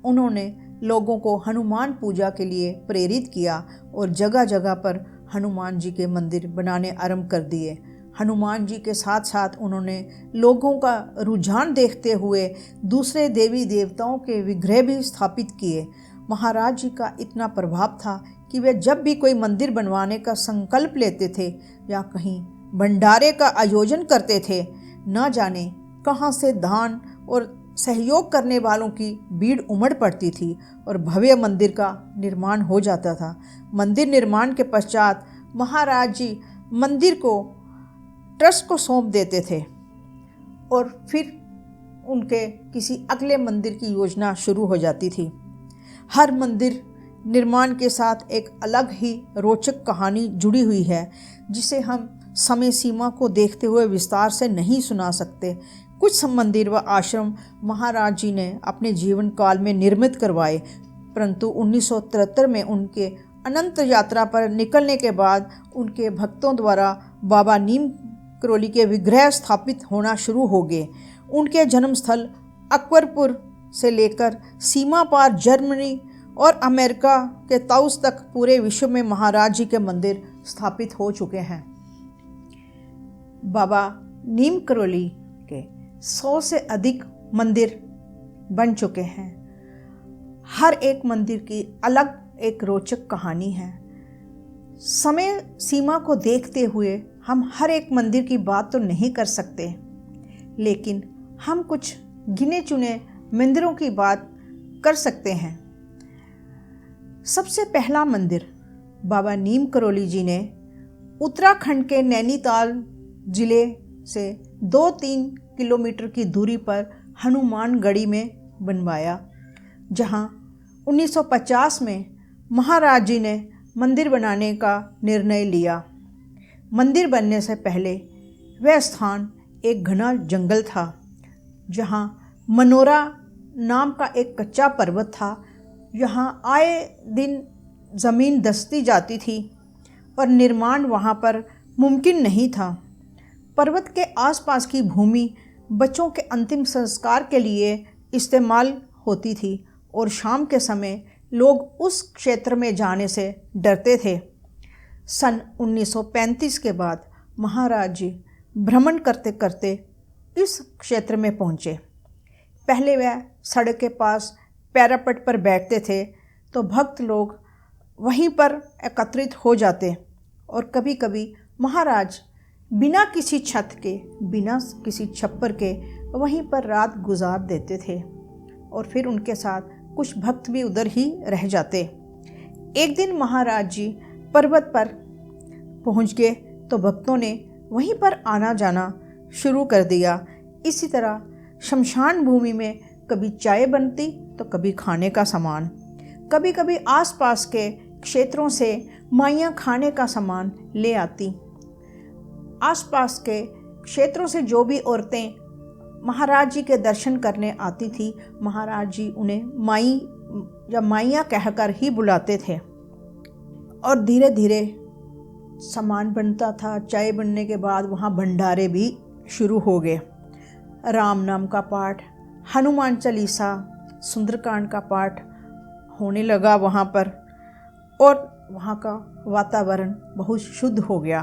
उन्होंने लोगों को हनुमान पूजा के लिए प्रेरित किया और जगह जगह पर हनुमान जी के मंदिर बनाने आरंभ कर दिए। हनुमान जी के साथ साथ उन्होंने लोगों का रुझान देखते हुए दूसरे देवी देवताओं के विग्रह भी स्थापित किए। महाराज जी का इतना प्रभाव था कि वे जब भी कोई मंदिर बनवाने का संकल्प लेते थे या कहीं भंडारे का आयोजन करते थे, न जाने कहाँ से दान और सहयोग करने वालों की भीड़ उमड़ पड़ती थी और भव्य मंदिर का निर्माण हो जाता था। मंदिर निर्माण के पश्चात महाराज जी मंदिर को ट्रस्ट को सौंप देते थे और फिर उनके किसी अगले मंदिर की योजना शुरू हो जाती थी। हर मंदिर निर्माण के साथ एक अलग ही रोचक कहानी जुड़ी हुई है, जिसे हम समय सीमा को देखते हुए विस्तार से नहीं सुना सकते। कुछ मंदिर व आश्रम महाराज जी ने अपने जीवन काल में निर्मित करवाए, परंतु 1973 में उनके अनंत यात्रा पर निकलने के बाद उनके भक्तों द्वारा बाबा नीम करोली के विग्रह स्थापित होना शुरू हो गए। उनके जन्मस्थल अकबरपुर से लेकर सीमा पार जर्मनी और अमेरिका के ताउस तक पूरे विश्व में महाराज जी के मंदिर स्थापित हो चुके हैं। बाबा नीम करोली के 100 से अधिक मंदिर बन चुके हैं। हर एक मंदिर की अलग एक रोचक कहानी है। समय सीमा को देखते हुए हम हर एक मंदिर की बात तो नहीं कर सकते, लेकिन हम कुछ गिने चुने मंदिरों की बात कर सकते हैं। सबसे पहला मंदिर बाबा नीम करोली जी ने उत्तराखंड के नैनीताल जिले से 2-3 किलोमीटर की दूरी पर हनुमानगढ़ी में बनवाया, जहां 1950 में महाराज जी ने मंदिर बनाने का निर्णय लिया। मंदिर बनने से पहले वह स्थान एक घना जंगल था, जहां मनोरा नाम का एक कच्चा पर्वत था। यहाँ आए दिन ज़मीन धंसती जाती थी और निर्माण वहाँ पर मुमकिन नहीं था। पर्वत के आसपास की भूमि बच्चों के अंतिम संस्कार के लिए इस्तेमाल होती थी और शाम के समय लोग उस क्षेत्र में जाने से डरते थे। सन 1935 के बाद महाराज जी भ्रमण करते करते इस क्षेत्र में पहुँचे। पहले वह सड़क के पास पैरापेट पर बैठते थे तो भक्त लोग वहीं पर एकत्रित हो जाते और कभी कभी महाराज बिना किसी छत के, बिना किसी छप्पर के वहीं पर रात गुजार देते थे और फिर उनके साथ कुछ भक्त भी उधर ही रह जाते। एक दिन महाराज जी पर्वत पर पहुंच गए तो भक्तों ने वहीं पर आना जाना शुरू कर दिया। इसी तरह शमशान भूमि में कभी चाय बनती तो कभी खाने का सामान, कभी कभी आसपास के क्षेत्रों से माइयाँ खाने का सामान ले आती। आसपास के क्षेत्रों से जो भी औरतें महाराज जी के दर्शन करने आती थी। महाराज जी उन्हें माई या माइयाँ कहकर ही बुलाते थे और धीरे धीरे सामान बनता था। चाय बनने के बाद वहाँ भंडारे भी शुरू हो गए। राम नाम का पाठ, हनुमान चालीसा, सुंदरकांड का पाठ होने लगा वहाँ पर, और वहाँ का वातावरण बहुत शुद्ध हो गया।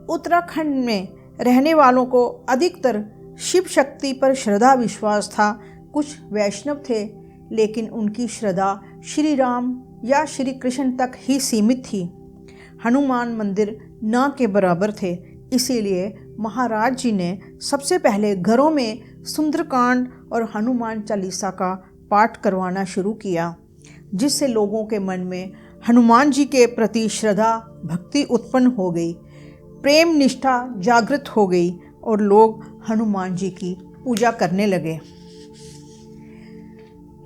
उत्तराखंड में रहने वालों को अधिकतर शिव शक्ति पर श्रद्धा विश्वास था। कुछ वैष्णव थे, लेकिन उनकी श्रद्धा श्री राम या श्री कृष्ण तक ही सीमित थी। हनुमान मंदिर न के बराबर थे। इसीलिए महाराज जी ने सबसे पहले घरों में सुंदरकांड और हनुमान चालीसा का पाठ करवाना शुरू किया, जिससे लोगों के मन में हनुमान जी के प्रति श्रद्धा भक्ति उत्पन्न हो गई, प्रेम निष्ठा जागृत हो गई और लोग हनुमान जी की पूजा करने लगे।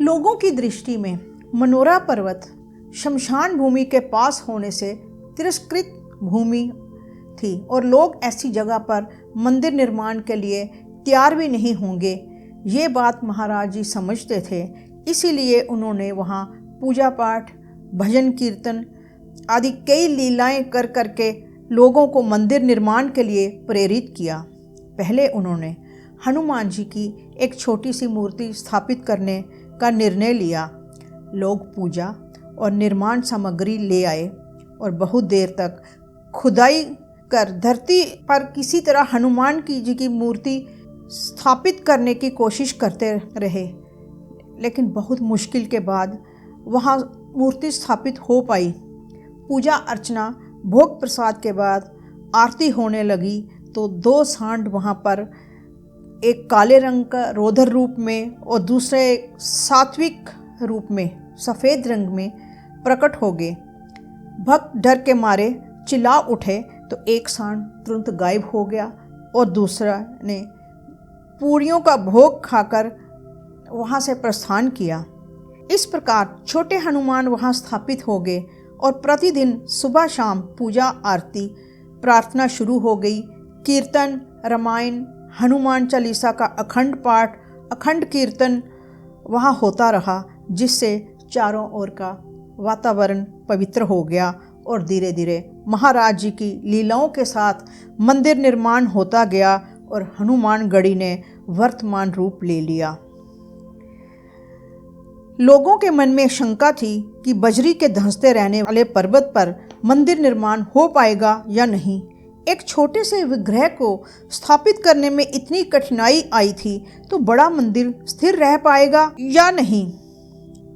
लोगों की दृष्टि में मनोरा पर्वत शमशान भूमि के पास होने से तिरस्कृत भूमि थी और लोग ऐसी जगह पर मंदिर निर्माण के लिए तैयार भी नहीं होंगे। ये बात महाराज जी समझते थे। इसीलिए उन्होंने वहाँ पूजा पाठ, भजन कीर्तन आदि कई लीलाएं कर करके लोगों को मंदिर निर्माण के लिए प्रेरित किया। पहले उन्होंने हनुमान जी की एक छोटी सी मूर्ति स्थापित करने का निर्णय लिया। लोग पूजा और निर्माण सामग्री ले आए और बहुत देर तक खुदाई कर धरती पर किसी तरह हनुमान जी की मूर्ति स्थापित करने की कोशिश करते रहे, लेकिन बहुत मुश्किल के बाद वहाँ मूर्ति स्थापित हो पाई। पूजा अर्चना, भोग प्रसाद के बाद आरती होने लगी तो दो सांड वहाँ पर, एक काले रंग का रौद्र रूप में और दूसरे सात्विक रूप में सफ़ेद रंग में प्रकट हो गए। भक्त डर के मारे चिल्ला उठे तो एक सांड तुरंत गायब हो गया और दूसरा ने पूरियों का भोग खाकर वहाँ से प्रस्थान किया। इस प्रकार छोटे हनुमान वहाँ स्थापित हो गए और प्रतिदिन सुबह शाम पूजा आरती प्रार्थना शुरू हो गई। कीर्तन, रामायण, हनुमान चालीसा का अखंड पाठ, अखंड कीर्तन वहाँ होता रहा, जिससे चारों ओर का वातावरण पवित्र हो गया और धीरे धीरे महाराज जी की लीलाओं के साथ मंदिर निर्माण होता गया और हनुमानगढ़ी ने वर्तमान रूप ले लिया। लोगों के मन में शंका थी कि बजरी के धंसते रहने वाले पर्वत पर मंदिर निर्माण हो पाएगा या नहीं। एक छोटे से विग्रह को स्थापित करने में इतनी कठिनाई आई थी, तो बड़ा मंदिर स्थिर रह पाएगा या नहीं।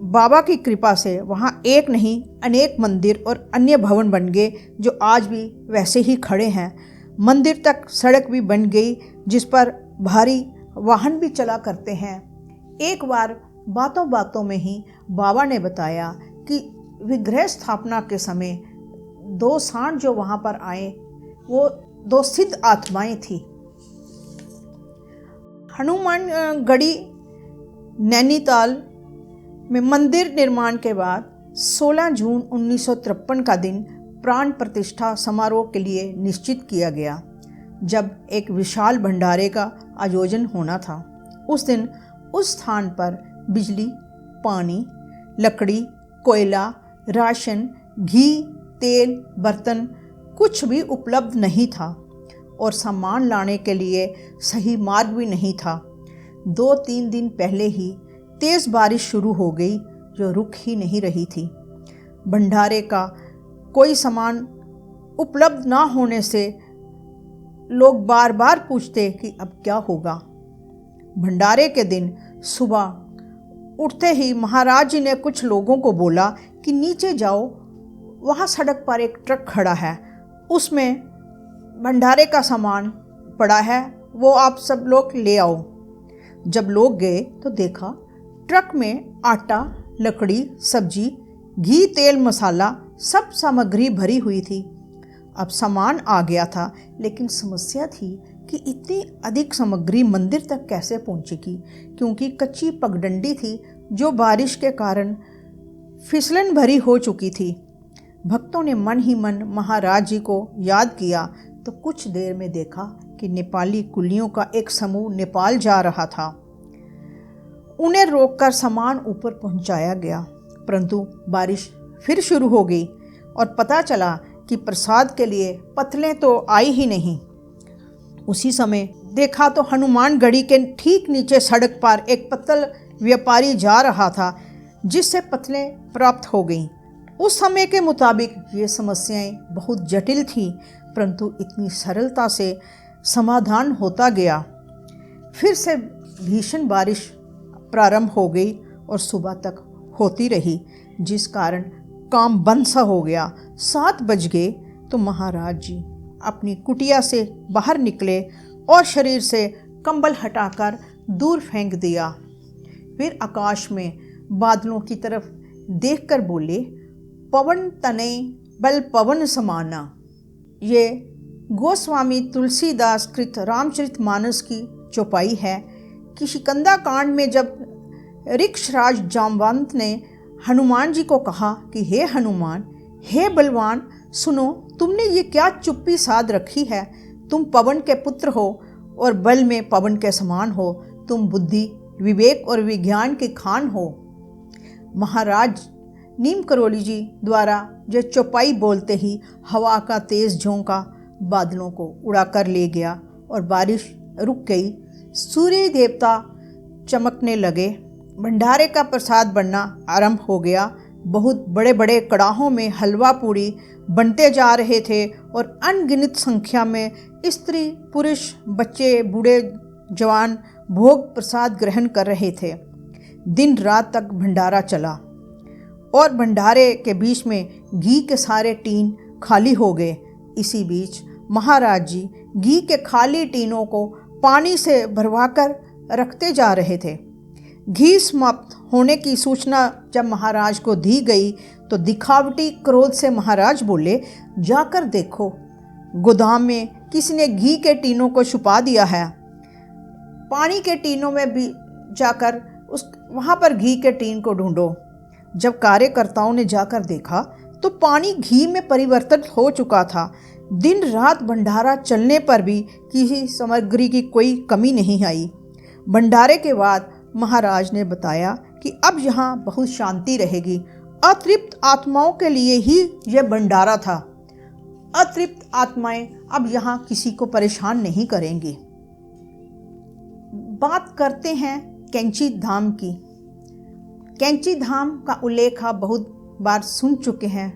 बाबा की कृपा से वहाँ एक नहीं अनेक मंदिर और अन्य भवन बन गए, जो आज भी वैसे ही खड़े हैं। मंदिर तक सड़क भी बन गई, जिस पर भारी वाहन भी चला करते हैं। एक बार बातों बातों में ही बाबा ने बताया कि विग्रह स्थापना के समय दो सांड जो वहाँ पर आए, वो दो सिद्ध आत्माएं थी। हनुमानगढ़ी नैनीताल में मंदिर निर्माण के बाद 16 जून 1953 का दिन प्राण प्रतिष्ठा समारोह के लिए निश्चित किया गया, जब एक विशाल भंडारे का आयोजन होना था। उस दिन उस स्थान पर बिजली, पानी, लकड़ी, कोयला, राशन, घी, तेल, बर्तन कुछ भी उपलब्ध नहीं था और सामान लाने के लिए सही मार्ग भी नहीं था। 2-3 दिन पहले ही तेज़ बारिश शुरू हो गई, जो रुक ही नहीं रही थी। भंडारे का कोई सामान उपलब्ध ना होने से लोग बार बार पूछते कि अब क्या होगा। भंडारे के दिन सुबह उठते ही महाराज जी ने कुछ लोगों को बोला कि नीचे जाओ, वहाँ सड़क पर एक ट्रक खड़ा है, उसमें भंडारे का सामान पड़ा है, वो आप सब लोग ले आओ। जब लोग गए तो देखा ट्रक में आटा, लकड़ी, सब्जी, घी, तेल, मसाला सब सामग्री भरी हुई थी। अब सामान आ गया था, लेकिन समस्या थी कि इतनी अधिक सामग्री मंदिर तक कैसे पहुंचेगी, क्योंकि कच्ची पगडंडी थी जो बारिश के कारण फिसलन भरी हो चुकी थी। भक्तों ने मन ही मन महाराज जी को याद किया तो कुछ देर में देखा कि नेपाली कुलियों का एक समूह नेपाल जा रहा था। उन्हें रोककर सामान ऊपर पहुंचाया गया, परंतु बारिश फिर शुरू हो गई और पता चला कि प्रसाद के लिए पतलें तो आई ही नहीं। उसी समय देखा तो हनुमानगढ़ी के ठीक नीचे सड़क पर एक पत्तल व्यापारी जा रहा था, जिससे पतलें प्राप्त हो गईं। उस समय के मुताबिक ये समस्याएं बहुत जटिल थीं, परंतु इतनी सरलता से समाधान होता गया। फिर से भीषण बारिश प्रारंभ हो गई और सुबह तक होती रही, जिस कारण काम बंद सा हो गया। 7 बज गए तो महाराज जी अपनी कुटिया से बाहर निकले और शरीर से कंबल हटाकर दूर फेंक दिया। फिर आकाश में बादलों की तरफ देखकर बोले, पवन तने बल पवन समाना। ये गोस्वामी तुलसीदास कृत रामचरितमानस की चौपाई है कि शिकंदा कांड में जब ऋक्षराज जामवंत ने हनुमान जी को कहा कि हे हनुमान, हे बलवान, सुनो, तुमने ये क्या चुप्पी साध रखी है। तुम पवन के पुत्र हो और बल में पवन के समान हो। तुम बुद्धि, विवेक और विज्ञान के खान हो। महाराज नीम करोली जी द्वारा जो चौपाई बोलते ही हवा का तेज झोंका बादलों को उड़ा कर ले गया और बारिश रुक गई। सूर्य देवता चमकने लगे। भंडारे का प्रसाद बनना आरंभ हो गया। बहुत बड़े बड़े कड़ाहों में हलवा पूड़ी बनते जा रहे थे और अनगिनत संख्या में स्त्री, पुरुष, बच्चे, बूढ़े, जवान भोग प्रसाद ग्रहण कर रहे थे। दिन रात तक भंडारा चला और भंडारे के बीच में घी के सारे टीन खाली हो गए। इसी बीच महाराज जी घी के खाली टीनों को पानी से भरवाकर रखते जा रहे थे। घी समाप्त होने की सूचना जब महाराज को दी गई तो दिखावटी क्रोध से महाराज बोले, जाकर देखो, गोदाम में किसी ने घी के टीनों को छुपा दिया है। पानी के टीनों में भी जाकर वहाँ पर घी के टीन को ढूंढो। जब कार्यकर्ताओं ने जाकर देखा तो पानी घी में परिवर्तित हो चुका था। दिन रात भंडारा चलने पर भी किसी सामग्री की कोई कमी नहीं आई। भंडारे के बाद महाराज ने बताया कि अब यहाँ बहुत शांति रहेगी। अतृप्त आत्माओं के लिए ही यह भंडारा था। अतृप्त आत्माएं अब यहाँ किसी को परेशान नहीं करेंगी। बात करते हैं कैंची धाम की। कैंची धाम का उल्लेख आप बहुत बार सुन चुके हैं।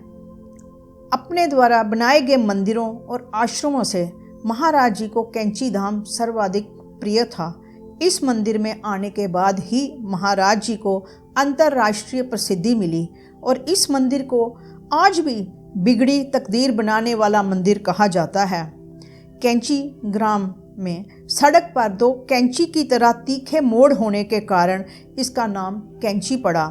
अपने द्वारा बनाए गए मंदिरों और आश्रमों से महाराज जी को कैंची धाम सर्वाधिक प्रिय था। इस मंदिर में आने के बाद ही महाराज जी को अंतर्राष्ट्रीय प्रसिद्धि मिली और इस मंदिर को आज भी बिगड़ी तकदीर बनाने वाला मंदिर कहा जाता है। कैंची ग्राम में सड़क पर 2 कैंची की तरह तीखे मोड़ होने के कारण इसका नाम कैंची पड़ा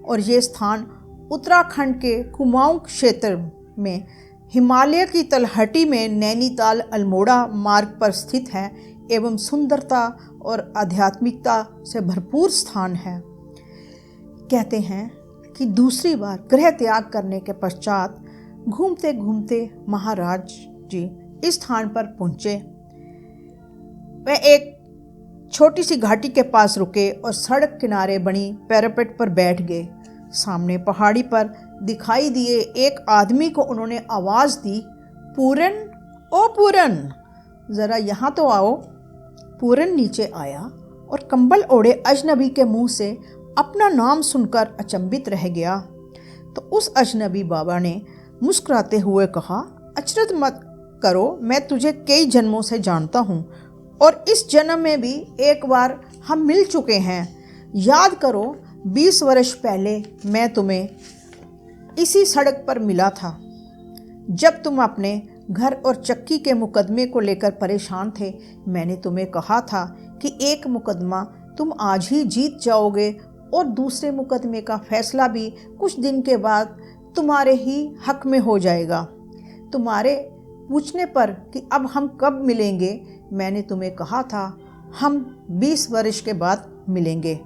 और ये स्थान उत्तराखंड के कुमाऊं क्षेत्र में हिमालय की तलहटी में नैनीताल अल्मोड़ा मार्ग पर स्थित है एवं सुंदरता और आध्यात्मिकता से भरपूर स्थान है। कहते हैं कि दूसरी बार गृह त्याग करने के पश्चात घूमते घूमते महाराज जी इस स्थान पर पहुँचे। वह एक छोटी सी घाटी के पास रुके और सड़क किनारे बनी पैरापेट पर बैठ गए। सामने पहाड़ी पर दिखाई दिए एक आदमी को उन्होंने आवाज़ दी, पूरन, ओ पूरन, ज़रा यहाँ तो आओ। पूरन नीचे आया और कंबल ओढ़े अजनबी के मुंह से अपना नाम सुनकर अचंभित रह गया। तो उस अजनबी बाबा ने मुस्कुराते हुए कहा, अचरज मत करो, मैं तुझे कई जन्मों से जानता हूँ और इस जन्म में भी एक बार हम मिल चुके हैं। याद करो, 20 वर्ष पहले मैं तुम्हें इसी सड़क पर मिला था, जब तुम अपने घर और चक्की के मुकदमे को लेकर परेशान थे। मैंने तुम्हें कहा था कि एक मुकदमा तुम आज ही जीत जाओगे और दूसरे मुकदमे का फैसला भी कुछ दिन के बाद तुम्हारे ही हक में हो जाएगा। तुम्हारे पूछने पर कि अब हम कब मिलेंगे, मैंने तुम्हें कहा था हम 20 वर्ष के बाद मिलेंगे।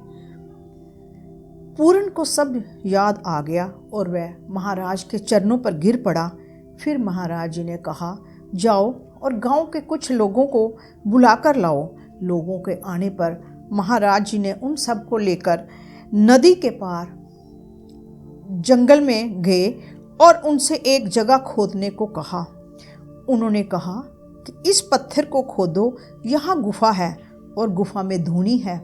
पूरन को सब याद आ गया और वह महाराज के चरणों पर गिर पड़ा। फिर महाराज जी ने कहा, जाओ और गांव के कुछ लोगों को बुलाकर लाओ। लोगों के आने पर महाराज जी ने उन सब को लेकर नदी के पार जंगल में गए और उनसे एक जगह खोदने को कहा। उन्होंने कहा कि इस पत्थर को खोदो, यहाँ गुफा है और गुफा में धूनी है।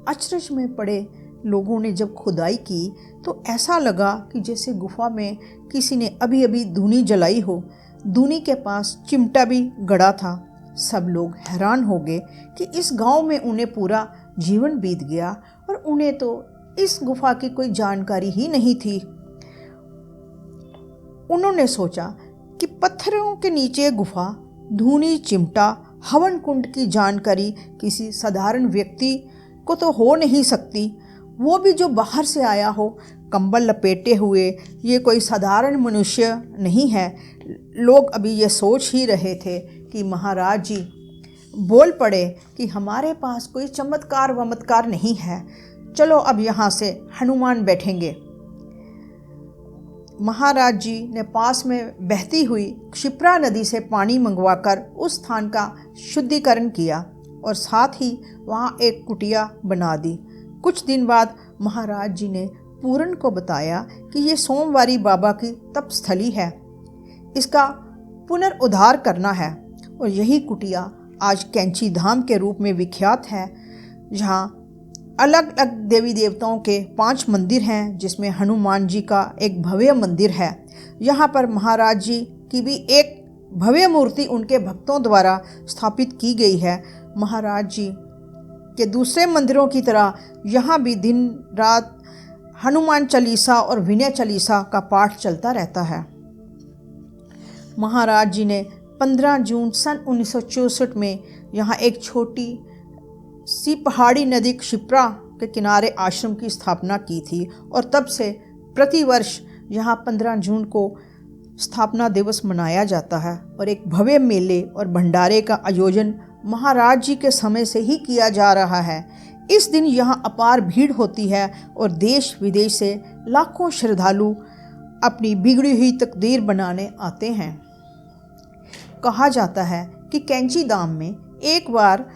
अचरज में पड़े लोगों ने जब खुदाई की तो ऐसा लगा कि जैसे गुफा में किसी ने अभी अभी धूनी जलाई हो। धूनी के पास चिमटा भी गड़ा था। सब लोग हैरान हो गए कि इस गांव में उन्हें पूरा जीवन बीत गया और उन्हें तो इस गुफा की कोई जानकारी ही नहीं थी। उन्होंने सोचा कि पत्थरों के नीचे गुफा, धूनी, चिमटा, हवन कुंड की जानकारी किसी साधारण व्यक्ति को तो हो नहीं सकती, वो भी जो बाहर से आया हो कंबल लपेटे हुए। ये कोई साधारण मनुष्य नहीं है। लोग अभी ये सोच ही रहे थे कि महाराज जी बोल पड़े कि हमारे पास कोई चमत्कार वमत्कार नहीं है, चलो अब यहाँ से हनुमान बैठेंगे। महाराज जी ने पास में बहती हुई क्षिप्रा नदी से पानी मंगवाकर उस स्थान का शुद्धिकरण किया और साथ ही वहाँ एक कुटिया बना दी। कुछ दिन बाद महाराज जी ने पूरन को बताया कि ये सोमवारी बाबा की तपस्थली है, इसका पुनर्उद्धार करना है और यही कुटिया आज कैंची धाम के रूप में विख्यात है, जहाँ अलग अलग देवी देवताओं के 5 मंदिर हैं, जिसमें हनुमान जी का एक भव्य मंदिर है। यहाँ पर महाराज जी की भी एक भव्य मूर्ति उनके भक्तों द्वारा स्थापित की गई है। महाराज जी के दूसरे मंदिरों की तरह यहाँ भी दिन रात हनुमान चालीसा और विनय चालीसा का पाठ चलता रहता है। महाराज जी ने 15 जून सन 1964 में यहाँ एक छोटी सी पहाड़ी नदी क्षिप्रा के किनारे आश्रम की स्थापना की थी और तब से प्रतिवर्ष यहाँ 15 जून को स्थापना दिवस मनाया जाता है और एक भव्य मेले और भंडारे का आयोजन महाराज जी के समय से ही किया जा रहा है। इस दिन यहाँ अपार भीड़ होती है और देश विदेश से लाखों श्रद्धालु अपनी बिगड़ी हुई तकदीर बनाने आते हैं। कहा जाता है कि कैंची धाम में एक बार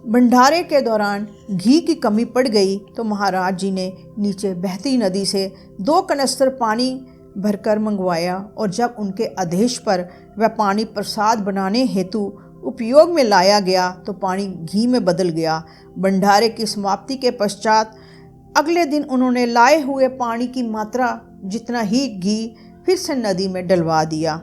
भंडारे के दौरान घी की कमी पड़ गई तो महाराज जी ने नीचे बहती नदी से 2 कनस्तर पानी भरकर मंगवाया और जब उनके आदेश पर वह पानी प्रसाद बनाने हेतु उपयोग में लाया गया तो पानी घी में बदल गया। भंडारे की समाप्ति के पश्चात अगले दिन उन्होंने लाए हुए पानी की मात्रा जितना ही घी फिर से नदी में डलवा दिया।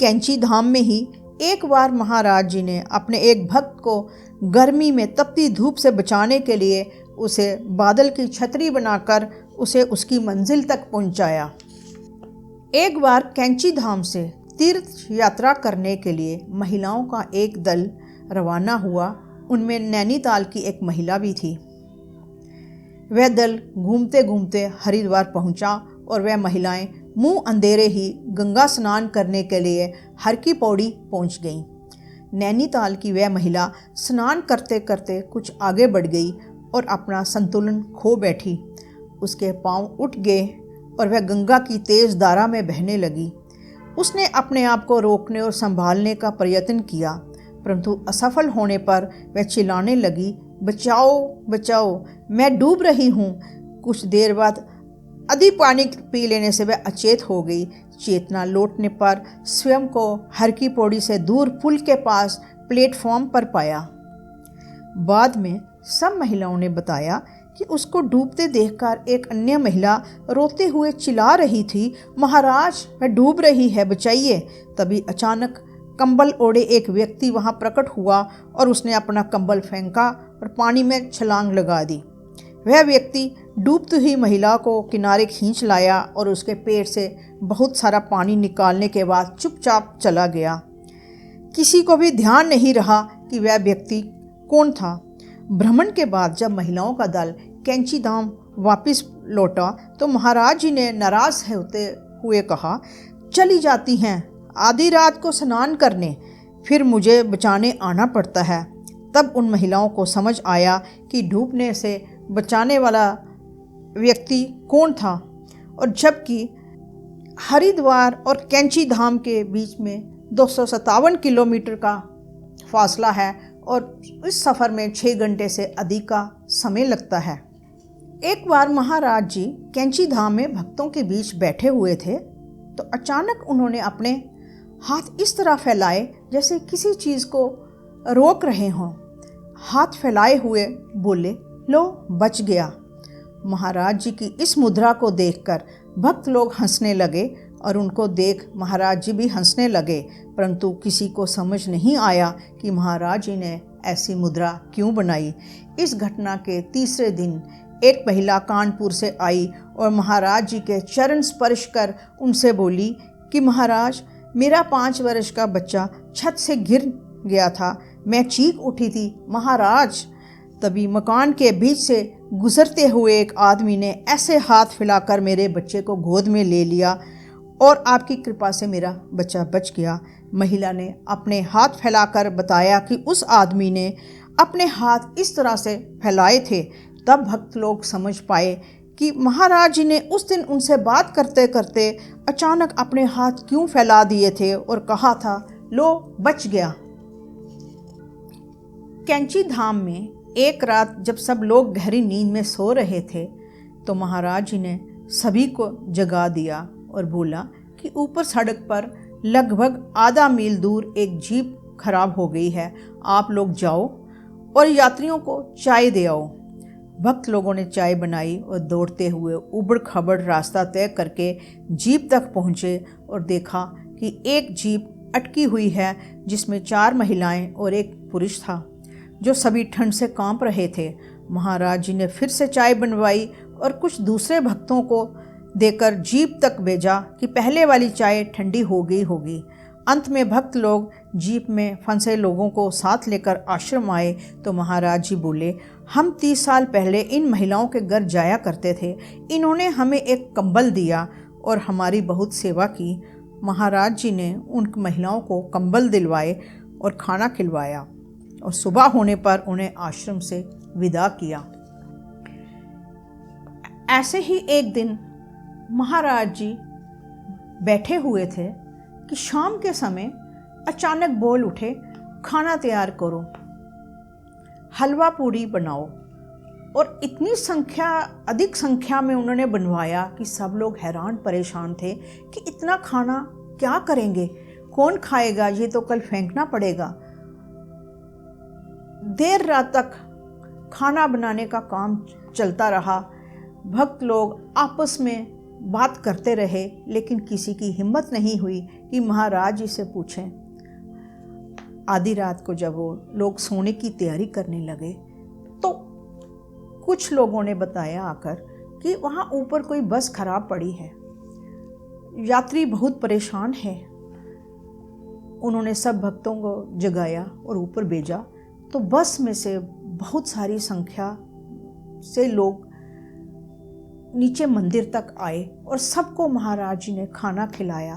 कैंची धाम में ही एक बार महाराज जी ने अपने एक भक्त को गर्मी में तपती धूप से बचाने के लिए उसे बादल की छतरी बनाकर उसे उसकी मंजिल तक पहुंचाया। एक बार कैंची धाम से तीर्थ यात्रा करने के लिए महिलाओं का एक दल रवाना हुआ। उनमें नैनीताल की एक महिला भी थी। वह दल घूमते घूमते हरिद्वार पहुंचा और वह महिलाएं मुंह अंधेरे ही गंगा स्नान करने के लिए हर की पौड़ी पहुंच गईं। नैनीताल की वह महिला स्नान करते करते कुछ आगे बढ़ गई और अपना संतुलन खो बैठी। उसके पांव उठ गए और वह गंगा की तेज धारा में बहने लगी। उसने अपने आप को रोकने और संभालने का प्रयत्न किया, परंतु असफल होने पर वह चिल्लाने लगी, बचाओ बचाओ, मैं डूब रही हूँ। कुछ देर बाद आधी पानी पी लेने से वह अचेत हो गई। चेतना लौटने पर स्वयं को हर की पौड़ी से दूर पुल के पास प्लेटफॉर्म पर पाया। बाद में सब महिलाओं ने बताया कि उसको डूबते देखकर एक अन्य महिला रोते हुए चिल्ला रही थी, महाराज वह डूब रही है, बचाइए। तभी अचानक कंबल ओढ़े एक व्यक्ति वहां प्रकट हुआ और उसने अपना कंबल फेंका और पानी में छलांग लगा दी। वह व्यक्ति डूबती हुई महिला को किनारे खींच लाया और उसके पेट से बहुत सारा पानी निकालने के बाद चुपचाप चला गया। किसी को भी ध्यान नहीं रहा कि वह व्यक्ति कौन था। भ्रमण के बाद जब महिलाओं का दल कैंची धाम वापस लौटा तो महाराज जी ने नाराज होते हुए कहा, चली जाती हैं आधी रात को स्नान करने, फिर मुझे बचाने आना पड़ता है। तब उन महिलाओं को समझ आया कि डूबने से बचाने वाला व्यक्ति कौन था और जबकि हरिद्वार और कैंची धाम के बीच में 257 किलोमीटर का फासला है और इस सफ़र में 6 घंटे से अधिक का समय लगता है। एक बार महाराज जी कैंची धाम में भक्तों के बीच बैठे हुए थे तो अचानक उन्होंने अपने हाथ इस तरह फैलाए जैसे किसी चीज़ को रोक रहे हों। हाथ फैलाए हुए बोले, लो बच गया। महाराज जी की इस मुद्रा को देखकर भक्त लोग हंसने लगे और उनको देख महाराज जी भी हंसने लगे, परंतु किसी को समझ नहीं आया कि महाराज जी ने ऐसी मुद्रा क्यों बनाई। इस घटना के तीसरे दिन एक महिला कानपुर से आई और महाराज जी के चरण स्पर्श कर उनसे बोली कि महाराज, मेरा 5 वर्ष का बच्चा छत से गिर गया था, मैं चीख उठी थी महाराज। तभी मकान के बीच से गुजरते हुए एक आदमी ने ऐसे हाथ फैलाकर मेरे बच्चे को गोद में ले लिया और आपकी कृपा से मेरा बच्चा बच गया। महिला ने अपने हाथ फैलाकर बताया कि उस आदमी ने अपने हाथ इस तरह से फैलाए थे। तब भक्त लोग समझ पाए कि महाराज जी ने उस दिन उनसे बात करते करते अचानक अपने हाथ क्यों फैला दिए थे और कहा था, लो बच गया। कैंची धाम में एक रात जब सब लोग गहरी नींद में सो रहे थे तो महाराज जी ने सभी को जगा दिया और बोला कि ऊपर सड़क पर लगभग आधा मील दूर एक जीप खराब हो गई है, आप लोग जाओ और यात्रियों को चाय दे आओ। भक्त लोगों ने चाय बनाई और दौड़ते हुए उबड़ खबड़ रास्ता तय करके जीप तक पहुँचे और देखा कि एक जीप अटकी हुई है जिसमें 4 महिलाएं और एक पुरुष था जो सभी ठंड से कांप रहे थे। महाराज जी ने फिर से चाय बनवाई और कुछ दूसरे भक्तों को देकर जीप तक भेजा कि पहले वाली चाय ठंडी हो गई होगी। अंत में भक्त लोग जीप में फंसे लोगों को साथ लेकर आश्रम आए तो महाराज जी बोले, हम 30 साल पहले इन महिलाओं के घर जाया करते थे, इन्होंने हमें एक कंबल दिया और हमारी बहुत सेवा की। महाराज जी ने उन महिलाओं को कंबल दिलवाए और खाना खिलवाया और सुबह होने पर उन्हें आश्रम से विदा किया। ऐसे ही एक दिन महाराज जी बैठे हुए थे कि शाम के समय अचानक बोल उठे, खाना तैयार करो, हलवा पूड़ी बनाओ। और इतनी अधिक संख्या में उन्होंने बनवाया कि सब लोग हैरान परेशान थे कि इतना खाना क्या करेंगे, कौन खाएगा, ये तो कल फेंकना पड़ेगा। देर रात तक खाना बनाने का काम चलता रहा। भक्त लोग आपस में बात करते रहे लेकिन किसी की हिम्मत नहीं हुई कि महाराज जी से पूछें। आधी रात को जब वो लोग सोने की तैयारी करने लगे तो कुछ लोगों ने बताया आकर कि वहाँ ऊपर कोई बस खराब पड़ी है, यात्री बहुत परेशान है। उन्होंने सब भक्तों को जगाया और ऊपर भेजा तो बस में से बहुत सारी संख्या से लोग नीचे मंदिर तक आए और सबको महाराज जी ने खाना खिलाया।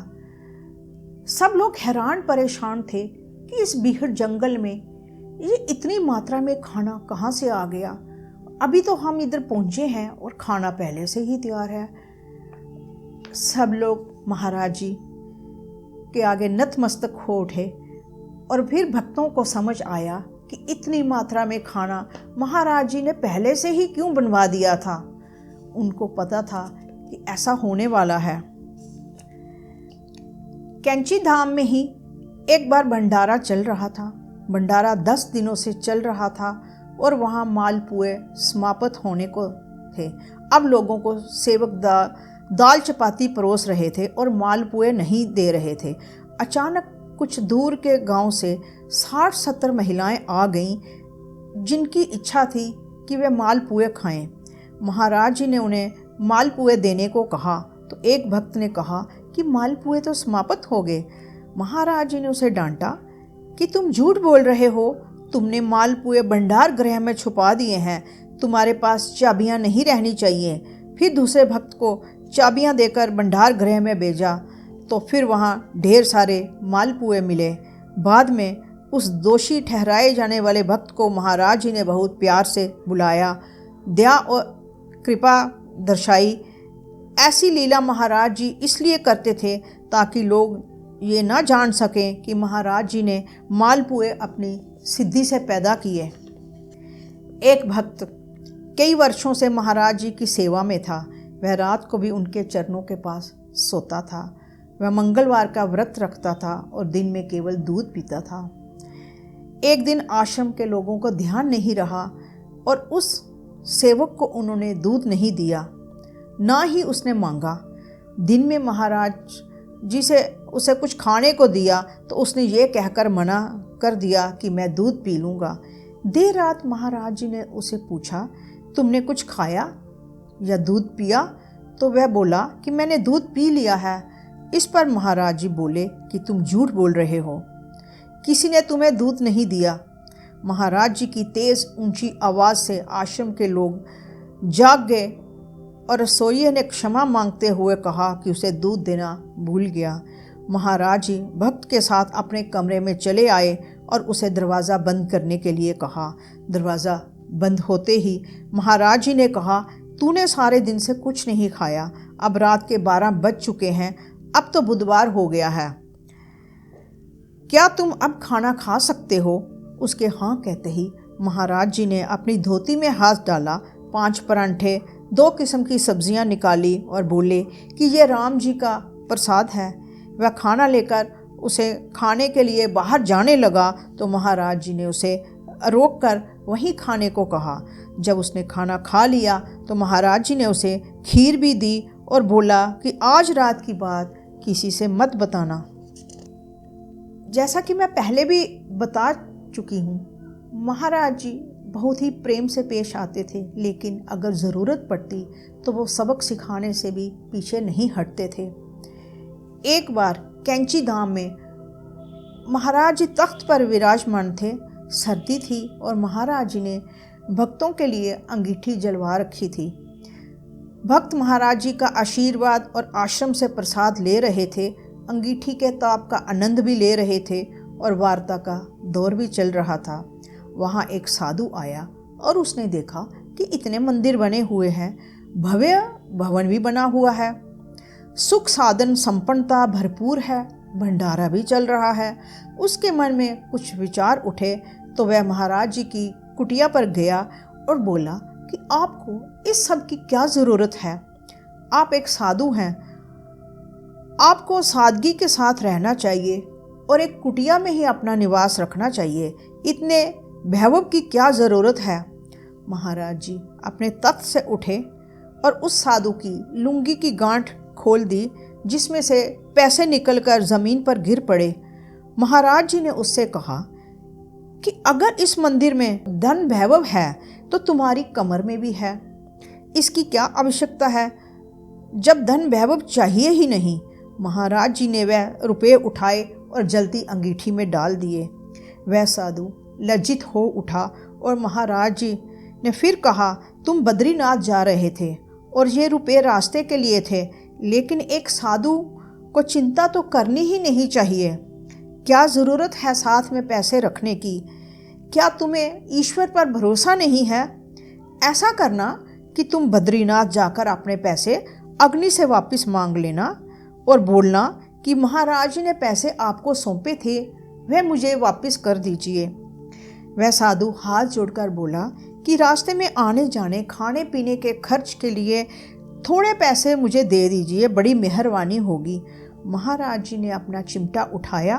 सब लोग हैरान परेशान थे कि इस बीहड़ जंगल में ये इतनी मात्रा में खाना कहाँ से आ गया। अभी तो हम इधर पहुँचे हैं और खाना पहले से ही तैयार है। सब लोग महाराज जी के आगे नतमस्तक हो उठे और फिर भक्तों को समझ आया कि इतनी मात्रा में खाना महाराज जी ने पहले से ही क्यों बनवा दिया था। उनको पता था कि ऐसा होने वाला है। कैंची धाम में ही एक बार भंडारा चल रहा था। भंडारा 10 दिनों से चल रहा था और वहाँ मालपुए समाप्त होने को थे। अब लोगों को सेवक दाल चपाती परोस रहे थे और मालपुए नहीं दे रहे थे। अचानक कुछ दूर के गांव से 60-70 महिलाएं आ गईं जिनकी इच्छा थी कि वे मालपुए खाएं। महाराज जी ने उन्हें मालपुए देने को कहा तो एक भक्त ने कहा कि मालपुए तो समाप्त हो गए। महाराज जी ने उसे डांटा कि तुम झूठ बोल रहे हो, तुमने मालपुए भंडार गृह में छुपा दिए हैं, तुम्हारे पास चाबियां नहीं रहनी चाहिए। फिर दूसरे भक्त को चाबियां देकर भंडार गृह में भेजा तो फिर वहाँ ढेर सारे मालपुए मिले। बाद में उस दोषी ठहराए जाने वाले भक्त को महाराज जी ने बहुत प्यार से बुलाया, दया और कृपा दर्शाई। ऐसी लीला महाराज जी इसलिए करते थे ताकि लोग ये ना जान सकें कि महाराज जी ने मालपुए अपनी सिद्धि से पैदा किए। एक भक्त कई वर्षों से महाराज जी की सेवा में था। वह रात को भी उनके चरणों के पास सोता था। वह मंगलवार का व्रत रखता था और दिन में केवल दूध पीता था। एक दिन आश्रम के लोगों को ध्यान नहीं रहा और उस सेवक को उन्होंने दूध नहीं दिया, ना ही उसने मांगा। दिन में महाराज जी से उसे कुछ खाने को दिया तो उसने ये कहकर मना कर दिया कि मैं दूध पी लूँगा। देर रात महाराज जी ने उसे पूछा, तुमने कुछ खाया या दूध पिया? तो वह बोला कि मैंने दूध पी लिया है। इस पर महाराज जी बोले कि तुम झूठ बोल रहे हो, किसी ने तुम्हें दूध नहीं दिया। महाराज जी की तेज़ ऊंची आवाज़ से आश्रम के लोग जाग गए और रसोइये ने क्षमा मांगते हुए कहा कि उसे दूध देना भूल गया। महाराज जी भक्त के साथ अपने कमरे में चले आए और उसे दरवाज़ा बंद करने के लिए कहा। दरवाज़ा बंद होते ही महाराज जी ने कहा, तूने सारे दिन से कुछ नहीं खाया, अब रात के 12 बज चुके हैं, अब तो बुधवार हो गया है, क्या तुम अब खाना खा सकते हो? उसके हाँ कहते ही महाराज जी ने अपनी धोती में हाथ डाला, 5 परांठे, 2 किस्म की सब्जियां निकाली और बोले कि ये राम जी का प्रसाद है। वह खाना लेकर उसे खाने के लिए बाहर जाने लगा तो महाराज जी ने उसे रोक कर वहीं खाने को कहा। जब उसने खाना खा लिया तो महाराज जी ने उसे खीर भी दी और बोला कि आज रात की बात किसी से मत बताना। जैसा कि मैं पहले भी बता चुकी हूँ, महाराज जी बहुत ही प्रेम से पेश आते थे, लेकिन अगर ज़रूरत पड़ती तो वो सबक सिखाने से भी पीछे नहीं हटते थे। एक बार कैंची धाम में महाराज जी तख्त पर विराजमान थे। सर्दी थी और महाराज जी ने भक्तों के लिए अंगीठी जलवा रखी थी। भक्त महाराज जी का आशीर्वाद और आश्रम से प्रसाद ले रहे थे, अंगीठी के ताप का आनंद भी ले रहे थे और वार्ता का दौर भी चल रहा था। वहाँ एक साधु आया और उसने देखा कि इतने मंदिर बने हुए हैं, भव्य भवन भी बना हुआ है, सुख साधन संपन्नता भरपूर है, भंडारा भी चल रहा है। उसके मन में कुछ विचार उठे तो वह महाराज जी की कुटिया पर गया और बोला कि आपको इस सब की क्या ज़रूरत है? आप एक साधु हैं, आपको सादगी के साथ रहना चाहिए और एक कुटिया में ही अपना निवास रखना चाहिए, इतने वैभव की क्या ज़रूरत है? महाराज जी अपने तख्त से उठे और उस साधु की लुंगी की गांठ खोल दी, जिसमें से पैसे निकलकर ज़मीन पर गिर पड़े। महाराज जी ने उससे कहा कि अगर इस मंदिर में धन वैभव है तो तुम्हारी कमर में भी है, इसकी क्या आवश्यकता है जब धन वैभव चाहिए ही नहीं। महाराज जी ने वह रुपये उठाए और जलती अंगीठी में डाल दिए। वह साधु लज्जित हो उठा और महाराज जी ने फिर कहा, तुम बद्रीनाथ जा रहे थे और ये रुपये रास्ते के लिए थे, लेकिन एक साधु को चिंता तो करनी ही नहीं चाहिए। क्या ज़रूरत है साथ में पैसे रखने की? क्या तुम्हें ईश्वर पर भरोसा नहीं है? ऐसा करना कि तुम बद्रीनाथ जाकर अपने पैसे अग्नि से वापस मांग लेना और बोलना कि महाराज जी ने पैसे आपको सौंपे थे, वह मुझे वापस कर दीजिए। वह साधु हाथ जोड़कर बोला कि रास्ते में आने जाने खाने पीने के खर्च के लिए थोड़े पैसे मुझे दे दीजिए, बड़ी मेहरबानी होगी। महाराज जी ने अपना चिमटा उठाया,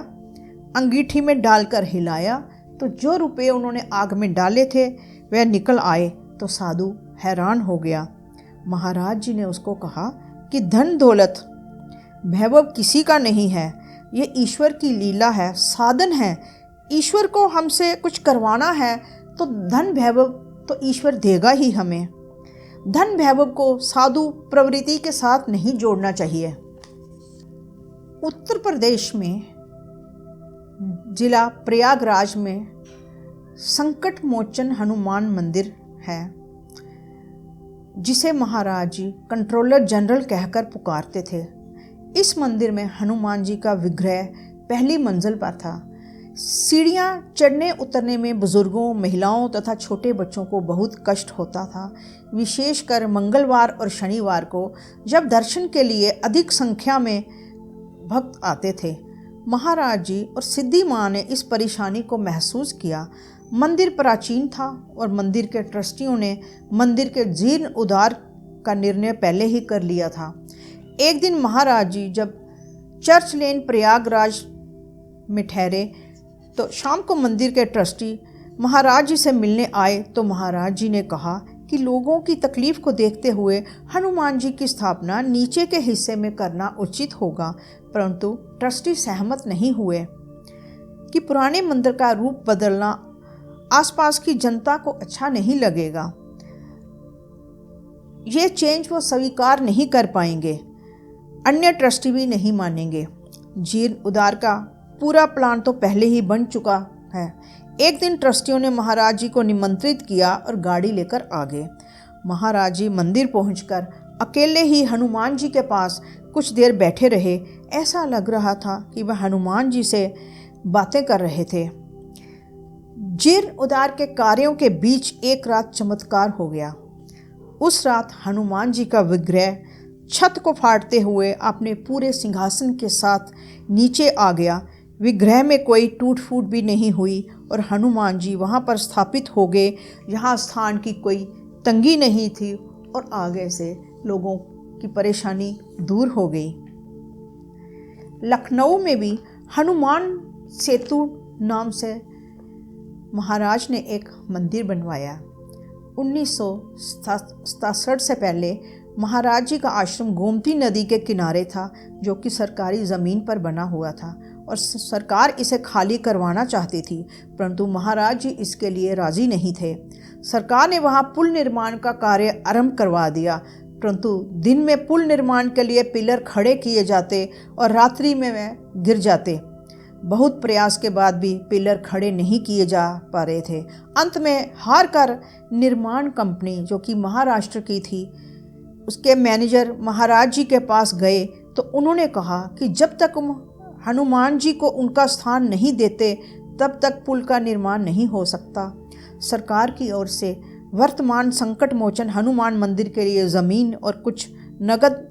अंगीठी में डालकर हिलाया तो जो रुपये उन्होंने आग में डाले थे वह निकल आए तो साधु हैरान हो गया। महाराज जी ने उसको कहा कि धन दौलत वैभव किसी का नहीं है, ये ईश्वर की लीला है, साधन है। ईश्वर को हमसे कुछ करवाना है तो धन वैभव तो ईश्वर देगा ही हमें। धन वैभव को साधु प्रवृत्ति के साथ नहीं जोड़ना चाहिए। उत्तर प्रदेश में जिला प्रयागराज में संकट मोचन हनुमान मंदिर है, जिसे महाराज जी कंट्रोलर जनरल कहकर पुकारते थे। इस मंदिर में हनुमान जी का विग्रह पहली मंजिल पर था। सीढ़ियाँ चढ़ने उतरने में बुजुर्गों, महिलाओं तथा छोटे बच्चों को बहुत कष्ट होता था, विशेषकर मंगलवार और शनिवार को, जब दर्शन के लिए अधिक संख्या में भक्त आते थे। महाराज जी और सिद्धि माँ ने इस परेशानी को महसूस किया। मंदिर प्राचीन था और मंदिर के ट्रस्टियों ने मंदिर के जीर्ण उद्धार का निर्णय पहले ही कर लिया था। एक दिन महाराज जी जब चर्च लेन प्रयागराज में ठहरे तो शाम को मंदिर के ट्रस्टी महाराज जी से मिलने आए तो महाराज जी ने कहा कि लोगों की तकलीफ को देखते हुए हनुमान जी की स्थापना नीचे के हिस्से में करना उचित होगा, परंतु ट्रस्टी सहमत नहीं हुए कि पुराने मंदिर का रूप बदलना आसपास की जनता को अच्छा नहीं लगेगा। ये चेंज वो स्वीकार नहीं कर पाएंगे, अन्य ट्रस्टी भी नहीं मानेंगे। जीर्ण उद्धार का पूरा प्लान तो पहले ही बन चुका है। एक दिन ट्रस्टियों ने महाराज जी को निमंत्रित किया और गाड़ी लेकर आ गए। महाराज जी मंदिर पहुंचकर अकेले ही हनुमान जी के पास कुछ देर बैठे रहे। ऐसा लग रहा था कि वह हनुमान जी से बातें कर रहे थे। जीर्ण उद्धार के कार्यों के बीच एक रात चमत्कार हो गया। उस रात हनुमान जी का विग्रह छत को फाड़ते हुए अपने पूरे सिंहासन के साथ नीचे आ गया। विग्रह में कोई टूट फूट भी नहीं हुई और हनुमान जी वहाँ पर स्थापित हो गए जहाँ स्थान की कोई तंगी नहीं थी और आगे से लोगों की परेशानी दूर हो गई। लखनऊ में भी हनुमान सेतु नाम से महाराज ने एक मंदिर बनवाया। 1967 से पहले महाराज जी का आश्रम गोमती नदी के किनारे था, जो कि सरकारी ज़मीन पर बना हुआ था और सरकार इसे खाली करवाना चाहती थी, परंतु महाराज जी इसके लिए राज़ी नहीं थे। सरकार ने वहां पुल निर्माण का कार्य आरंभ करवा दिया, परंतु दिन में पुल निर्माण के लिए पिलर खड़े किए जाते और रात्रि में वे गिर जाते। बहुत प्रयास के बाद भी पिलर खड़े नहीं किए जा पा रहे थे। अंत में हार कर निर्माण कंपनी, जो कि महाराष्ट्र की थी, उसके मैनेजर महाराज जी के पास गए तो उन्होंने कहा कि जब तक हनुमान जी को उनका स्थान नहीं देते तब तक पुल का निर्माण नहीं हो सकता। सरकार की ओर से वर्तमान संकट मोचन हनुमान मंदिर के लिए ज़मीन और कुछ नगद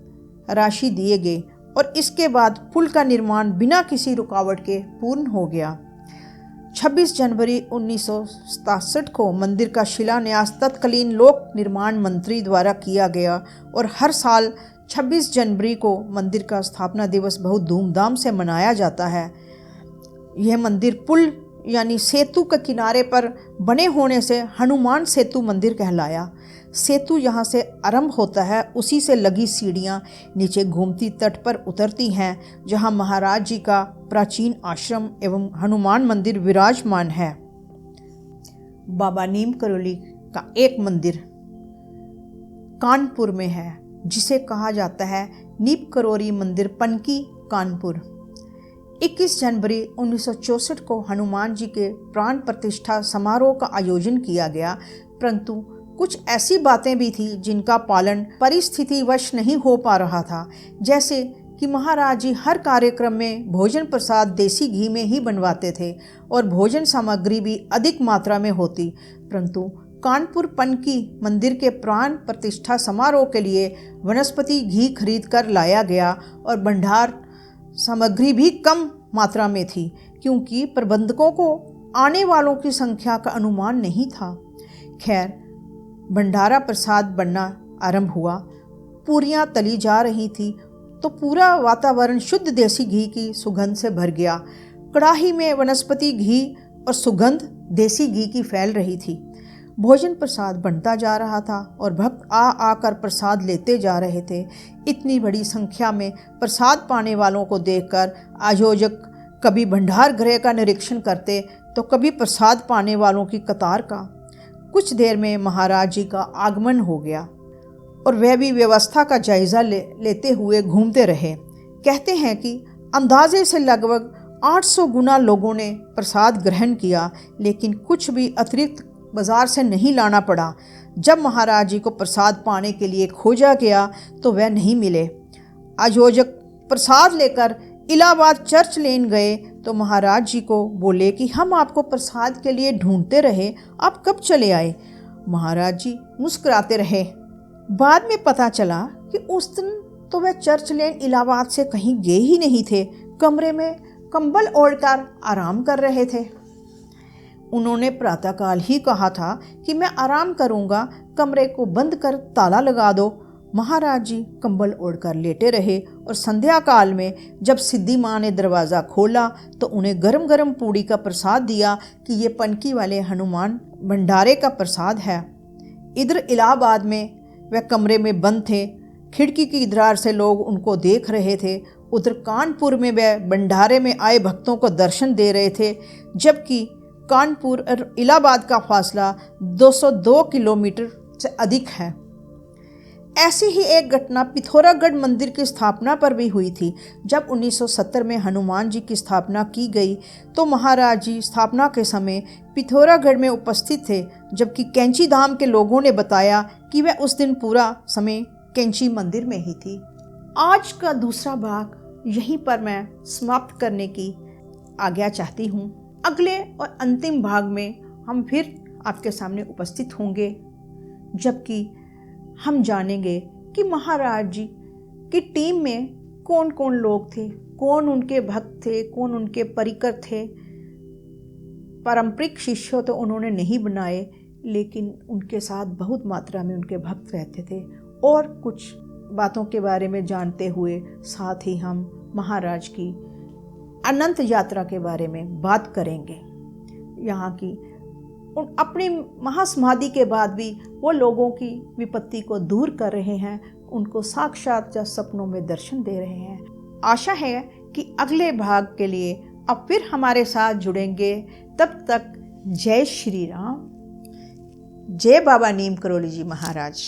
राशि दिए गए और इसके बाद पुल का निर्माण बिना किसी रुकावट के पूर्ण हो गया। 26 जनवरी 1967 को मंदिर का शिलान्यास तत्कालीन लोक निर्माण मंत्री द्वारा किया गया और हर साल 26 जनवरी को मंदिर का स्थापना दिवस बहुत धूमधाम से मनाया जाता है। यह मंदिर पुल यानी सेतु के किनारे पर बने होने से हनुमान सेतु मंदिर कहलाया। सेतु यहाँ से आरंभ होता है, उसी से लगी सीढ़ियाँ नीचे गोमती तट पर उतरती हैं, जहाँ महाराज जी का प्राचीन आश्रम एवं हनुमान मंदिर विराजमान है। बाबा नीम करोली का एक मंदिर कानपुर में है, जिसे कहा जाता है नीम करोली मंदिर पनकी कानपुर। 21 जनवरी 1964 को हनुमान जी के प्राण प्रतिष्ठा समारोह का आयोजन किया गया, परंतु कुछ ऐसी बातें भी थी जिनका पालन परिस्थितिवश नहीं हो पा रहा था। जैसे कि महाराज जी हर कार्यक्रम में भोजन प्रसाद देसी घी में ही बनवाते थे और भोजन सामग्री भी अधिक मात्रा में होती, परंतु कानपुर पनकी मंदिर के प्राण प्रतिष्ठा समारोह के लिए वनस्पति घी खरीद कर लाया गया और भंडार सामग्री भी कम मात्रा में थी, क्योंकि प्रबंधकों को आने वालों की संख्या का अनुमान नहीं था। खैर, भंडारा प्रसाद बनना आरंभ हुआ। पूरियां तली जा रही थी तो पूरा वातावरण शुद्ध देसी घी की सुगंध से भर गया। कड़ाही में वनस्पति घी और सुगंध देसी घी की फैल रही थी। भोजन प्रसाद बनता जा रहा था और भक्त आ आकर प्रसाद लेते जा रहे थे। इतनी बड़ी संख्या में प्रसाद पाने वालों को देखकर आयोजक कभी भंडार गृह का निरीक्षण करते तो कभी प्रसाद पाने वालों की कतार का। कुछ देर में महाराज जी का आगमन हो गया और वह भी व्यवस्था का जायजा लेते हुए घूमते रहे। कहते हैं कि अंदाजे से लगभग 800 गुना लोगों ने प्रसाद ग्रहण किया, लेकिन कुछ भी अतिरिक्त बाजार से नहीं लाना पड़ा। जब महाराज जी को प्रसाद पाने के लिए खोजा गया तो वह नहीं मिले। आयोजक प्रसाद लेकर इलाहाबाद चर्च लेन गए तो महाराज जी को बोले कि हम आपको प्रसाद के लिए ढूंढते रहे, आप कब चले आए? महाराज जी मुस्कुराते रहे। बाद में पता चला कि उस दिन तो वह चर्च लेन इलाहाबाद से कहीं गए ही नहीं थे। कमरे में कंबल ओढ़कर आराम कर रहे थे। उन्होंने प्रातःकाल ही कहा था कि मैं आराम करूंगा, कमरे को बंद कर ताला लगा दो। महाराज जी कंबल ओढ़कर लेटे रहे और संध्या काल में जब सिद्धि माँ ने दरवाज़ा खोला तो उन्हें गरम गरम पूड़ी का प्रसाद दिया कि ये पनकी वाले हनुमान भंडारे का प्रसाद है। इधर इलाहाबाद में वह कमरे में बंद थे, खिड़की की दरार से लोग उनको देख रहे थे। उधर कानपुर में वह भंडारे में आए भक्तों को दर्शन दे रहे थे, जबकि कानपुर और इलाहाबाद का फासला 202 किलोमीटर से अधिक है। ऐसी ही एक घटना पिथौरागढ़ मंदिर की स्थापना पर भी हुई थी। जब 1970 में हनुमान जी की स्थापना की गई तो महाराज जी स्थापना के समय पिथौरागढ़ में उपस्थित थे, जबकि कैंची धाम के लोगों ने बताया कि वह उस दिन पूरा समय कैंची मंदिर में ही थी। आज का दूसरा भाग यहीं पर मैं समाप्त करने की आज्ञा चाहती हूँ। अगले और अंतिम भाग में हम फिर आपके सामने उपस्थित होंगे, जबकि हम जानेंगे कि महाराज जी की टीम में कौन कौन लोग थे, कौन उनके भक्त थे, कौन उनके परिकर थे। पारंपरिक शिष्य तो उन्होंने नहीं बनाए, लेकिन उनके साथ बहुत मात्रा में उनके भक्त रहते थे। और कुछ बातों के बारे में जानते हुए साथ ही हम महाराज की अनंत यात्रा के बारे में बात करेंगे। यहाँ की अपनी महासमाधि के बाद भी वो लोगों की विपत्ति को दूर कर रहे हैं, उनको साक्षात या सपनों में दर्शन दे रहे हैं। आशा है कि अगले भाग के लिए अब फिर हमारे साथ जुड़ेंगे। तब तक जय श्री राम, जय बाबा नीम करोली जी महाराज।